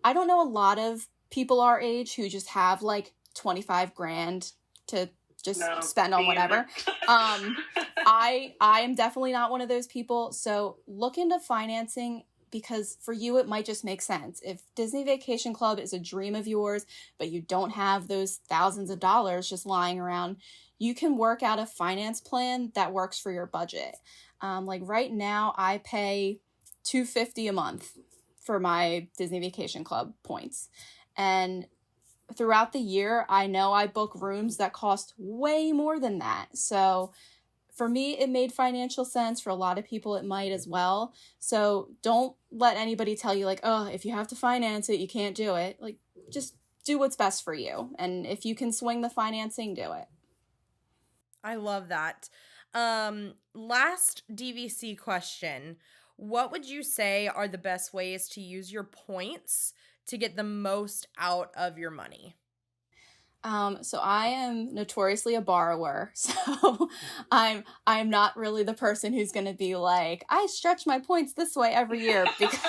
I don't know a lot of people our age who just have like 25 grand to just spend on whatever. I am definitely not one of those people. So look into financing because for you, it might just make sense. If Disney Vacation Club is a dream of yours, but you don't have those thousands of dollars just lying around, you can work out a finance plan that works for your budget. Like right now, I pay $250 a month for my Disney Vacation Club points. And throughout the year, I know I book rooms that cost way more than that. So for me, it made financial sense. For a lot of people, it might as well. So don't let anybody tell you like, oh, if you have to finance it, you can't do it. Like, just do what's best for you. And if you can swing the financing, do it. I love that. Last DVC question. What would you say are the best ways to use your points to get the most out of your money? So I am notoriously a borrower. So I'm not really the person who's going to be like, I stretch my points this way every year because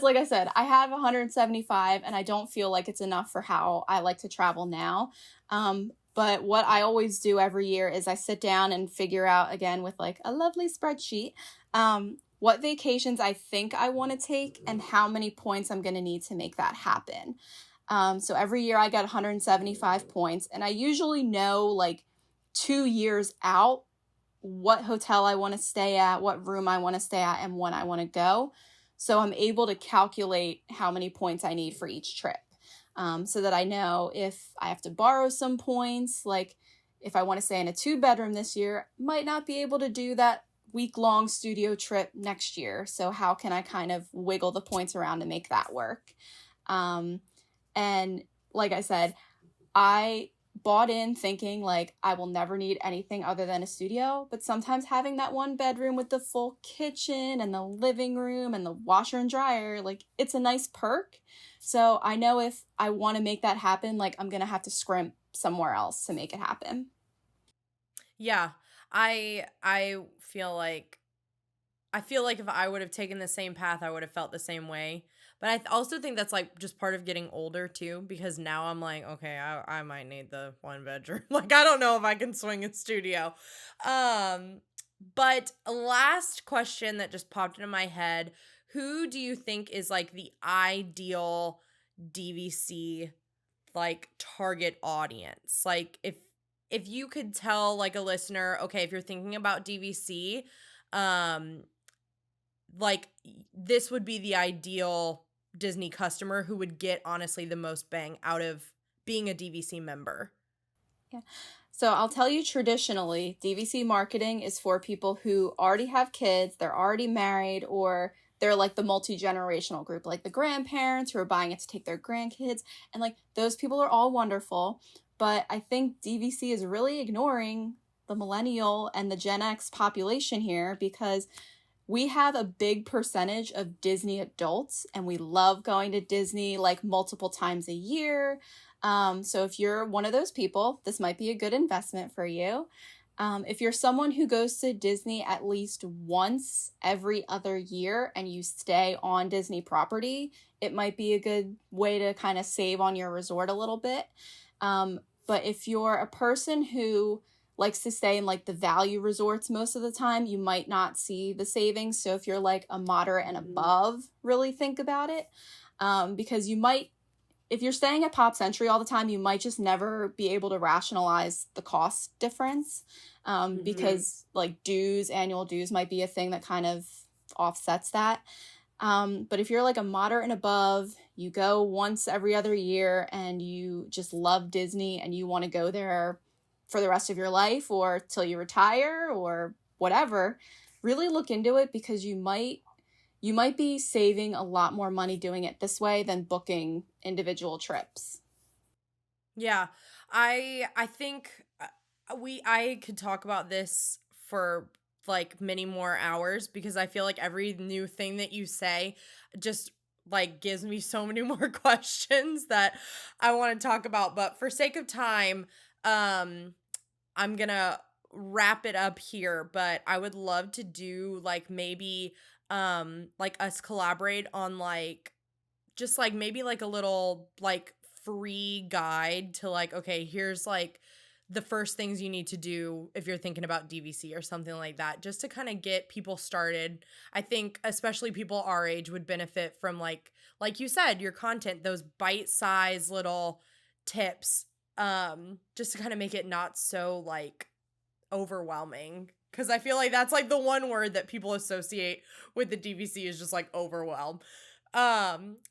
like I said, I have 175 and I don't feel like it's enough for how I like to travel now. But what I always do every year is I sit down and figure out, again, with like a lovely spreadsheet, what vacations I think I want to take and how many points I'm going to need to make that happen. So every year I get 175 points, and I usually know like 2 years out what hotel I want to stay at, what room I want to stay at, and when I want to go. So I'm able to calculate how many points I need for each trip. So that I know if I have to borrow some points, like if I want to stay in a 2-bedroom this year, might not be able to do that week-long studio trip next year. So how can I kind of wiggle the points around to make that work? And like I said, I bought in thinking like I will never need anything other than a studio, but sometimes having that 1 bedroom with the full kitchen and the living room and the washer and dryer, like it's a nice perk. So I know if I want to make that happen, like I'm going to have to scrimp somewhere else to make it happen. Yeah, I feel like if I would have taken the same path, I would have felt the same way. But I also think that's like just part of getting older too, because now I'm like, okay, I might need the 1 bedroom. Like, I don't know if I can swing a studio. But last question that just popped into my head, who do you think is like the ideal DVC like target audience? Like if you could tell like a listener, okay, if you're thinking about DVC, like this would be the ideal Disney customer who would get honestly the most bang out of being a DVC member. Yeah. So I'll tell you, traditionally, DVC marketing is for people who already have kids, they're already married, or they're like the multi-generational group, like the grandparents who are buying it to take their grandkids. And like those people are all wonderful. But I think DVC is really ignoring the millennial and the Gen X population here because we have a big percentage of Disney adults and we love going to Disney like multiple times a year. So if you're one of those people, this might be a good investment for you. If you're someone who goes to Disney at least once every other year and you stay on Disney property, it might be a good way to kind of save on your resort a little bit. But if you're a person who likes to stay in like the value resorts most of the time, you might not see the savings. So if you're like a moderate and above, really think about it. Because you might, if you're staying at Pop Century all the time, you might just never be able to rationalize the cost difference. Because like annual dues might be a thing that kind of offsets that. But if you're like a moderate and above, you go once every other year and you just love Disney and you want to go there for the rest of your life or till you retire or whatever, really look into it because you might be saving a lot more money doing it this way than booking individual trips. Yeah, I think I could talk about this for like many more hours because I feel like every new thing that you say just like gives me so many more questions that I want to talk about. But for sake of time, I'm gonna wrap it up here. But I would love to do like maybe like us collaborate on like just like maybe like a little like free guide to like, okay, here's like the first things you need to do if you're thinking about DVC or something like that, just to kind of get people started. I think especially people our age would benefit from like you said, your content, those bite-sized little tips, just to kind of make it not so like overwhelming. Cause I feel like that's like the one word that people associate with the DVC is just like overwhelm.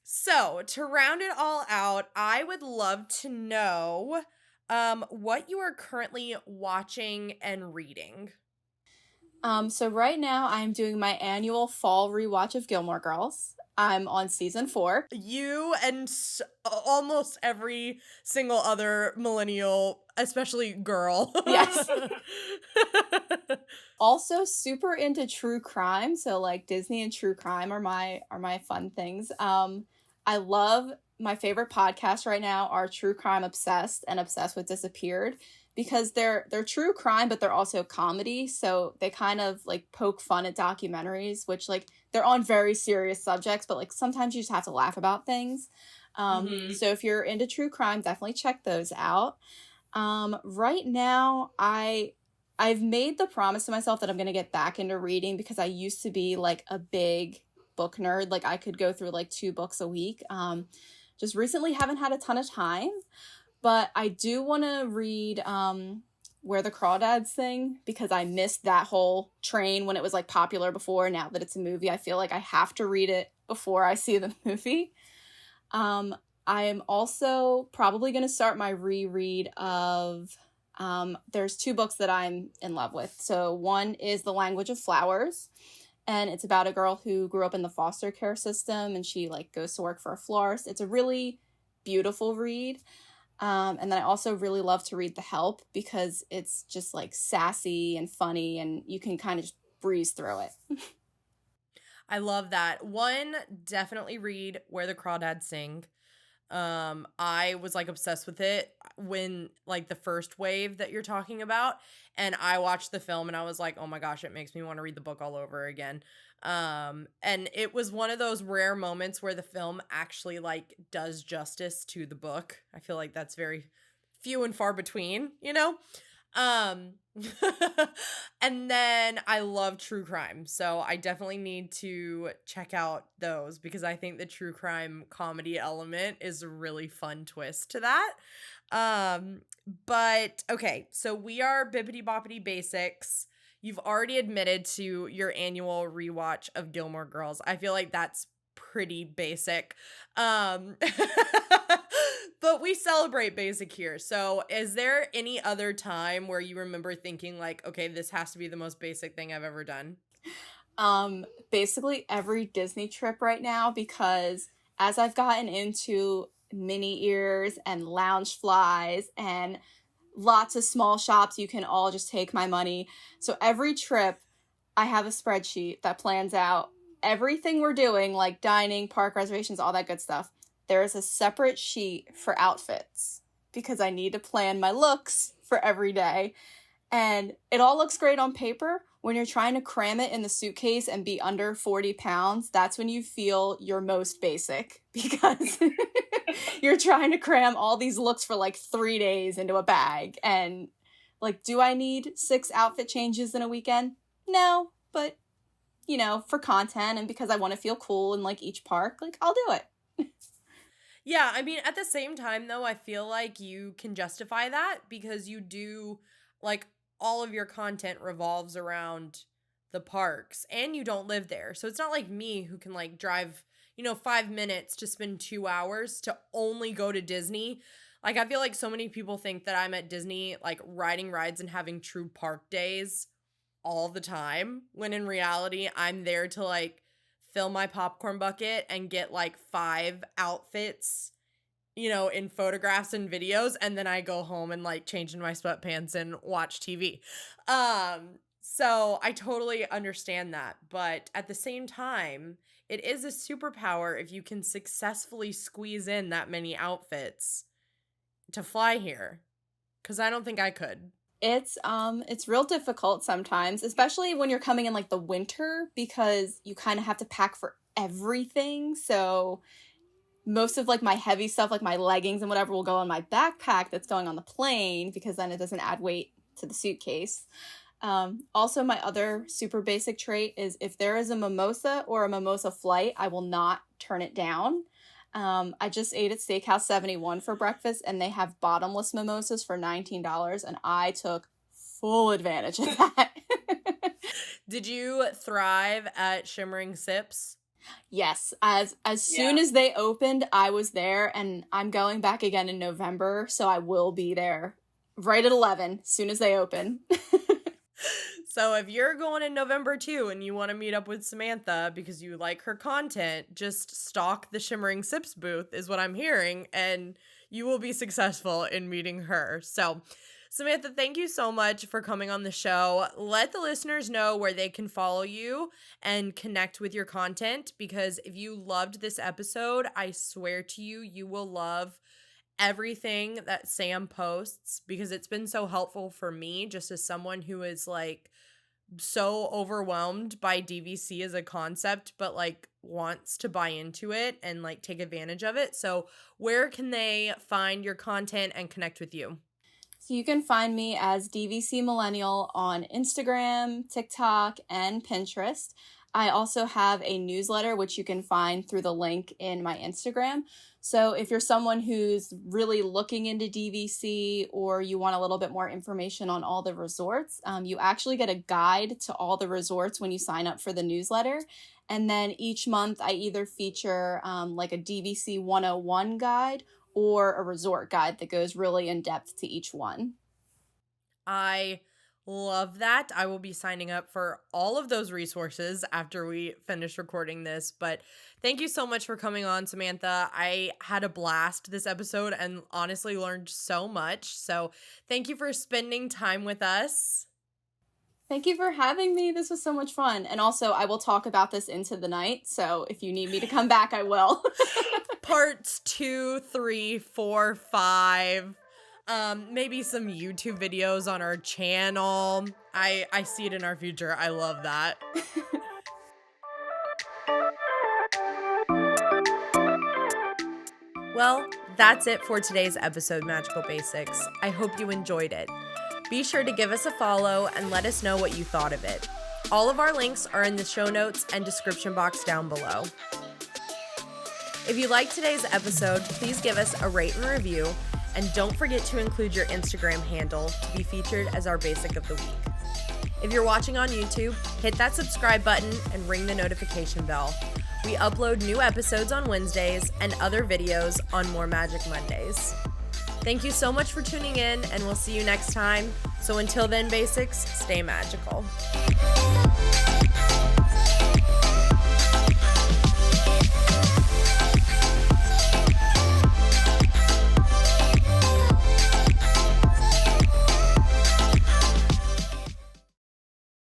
So to round it all out, I would love to know what you are currently watching and reading. So right now I'm doing my annual fall rewatch of Gilmore Girls. I'm on season 4. You and almost every single other millennial, especially girl. Yes. Also super into true crime, so like Disney and true crime are my fun things. I love my favorite podcasts right now are True Crime Obsessed and Obsessed with Disappeared because they're true crime but they're also comedy, so they kind of like poke fun at documentaries, which like they're on very serious subjects, but like sometimes you just have to laugh about things. So if you're into true crime, definitely check those out. Right now I've made the promise to myself that I'm going to get back into reading because I used to be like a big book nerd. Like I could go through like 2 books a week. Just recently haven't had a ton of time, but I do want to read Where the Crawdads Sing because I missed that whole train when it was like popular before. Now that it's a movie, I feel like I have to read it before I see the movie. I am also probably going to start my reread of there's 2 books that I'm in love with. So one is The Language of Flowers, and it's about a girl who grew up in the foster care system and she like goes to work for a florist. It's a really beautiful read. And then I also really love to read The Help because it's just like sassy and funny and you can kind of just breeze through it. I love that. One, definitely read Where the Crawdads Sing. I was like obsessed with it when like the first wave that you're talking about, and I watched the film and I was like, oh my gosh, it makes me want to read the book all over again. And it was one of those rare moments where the film actually like does justice to the book. I feel like that's very few and far between, you know? And then I love true crime. So I definitely need to check out those because I think the true crime comedy element is a really fun twist to that. But okay, so we are Bibbidi Bobbidi Basics. You've already admitted to your annual rewatch of Gilmore Girls. I feel like that's pretty basic. But we celebrate basic here. So is there any other time where you remember thinking like, okay, this has to be the most basic thing I've ever done? Basically every Disney trip right now because as I've gotten into mini ears and lounge flies and lots of small shops, you can all just take my money. So every trip I have a spreadsheet that plans out everything we're doing, like dining, park reservations, all that good stuff. There is a separate sheet for outfits because I need to plan my looks for every day. And it all looks great on paper. When you're trying to cram it in the suitcase and be under 40 pounds, that's when you feel your most basic because you're trying to cram all these looks for like 3 days into a bag. And like, do I need 6 outfit changes in a weekend? No, but you know, for content and because I want to feel cool in like each park, like I'll do it. Yeah, I mean, at the same time, though, I feel like you can justify that because you do, like, all of your content revolves around the parks and you don't live there. So it's not like me who can, like, drive, 5 minutes to spend 2 hours to only go to Disney. Like, I feel like so many people think that I'm at Disney, like, riding rides and having true park days all the time, when in reality, I'm there to like fill my popcorn bucket and get like 5 outfits, you know, in photographs and videos, and then I go home and like change in my sweatpants and watch TV. So I totally understand that, but at the same time, it is a superpower if you can successfully squeeze in that many outfits to fly here, because I don't think I could. It's real difficult sometimes, especially when you're coming in like the winter, because you kind of have to pack for everything. So most of like my heavy stuff, like my leggings and whatever, will go in my backpack that's going on the plane, because then it doesn't add weight to the suitcase. Also, my other super basic trait is if there is a mimosa or a mimosa flight, I will not turn it down. I just ate at Steakhouse 71 for breakfast, and they have bottomless mimosas for $19, and I took full advantage of that. Did you thrive at Shimmering Sips? Yes, as soon as they opened, I was there, and I'm going back again in November, so I will be there right at 11, as soon as they open. So if you're going in November too and you want to meet up with Samantha because you like her content, just stalk the Shimmering Sips booth is what I'm hearing, and you will be successful in meeting her. So Samantha, thank you so much for coming on the show. Let the listeners know where they can follow you and connect with your content, because if you loved this episode, I swear to you, you will love everything that Sam posts, because it's been so helpful for me just as someone who is like so overwhelmed by DVC as a concept, but like wants to buy into it and like take advantage of it. So where can they find your content and connect with you? So you can find me as DVC Millennial on Instagram, TikTok, and Pinterest. I also have a newsletter, which you can find through the link in my Instagram. So if you're someone who's really looking into DVC, or you want a little bit more information on all the resorts, you actually get a guide to all the resorts when you sign up for the newsletter. And then each month I either feature like a DVC 101 guide or a resort guide that goes really in depth to each one. I love that. I will be signing up for all of those resources after we finish recording this. But thank you so much for coming on, Samantha. I had a blast this episode and honestly learned so much. So thank you for spending time with us. Thank you for having me. This was so much fun. And also, I will talk about this into the night. So if you need me to come back, I will. Parts 2, 3, 4, 5. Maybe some YouTube videos on our channel. I see it in our future. I love that. Well, that's it for today's episode, Magical Basics. I hope you enjoyed it. Be sure to give us a follow and let us know what you thought of it. All of our links are in the show notes and description box down below. If you liked today's episode, please give us a rate and review. And don't forget to include your Instagram handle to be featured as our basic of the week. If you're watching on YouTube, hit that subscribe button and ring the notification bell. We upload new episodes on Wednesdays and other videos on More Magic Mondays. Thank you so much for tuning in, and we'll see you next time. So until then, Basics, stay magical.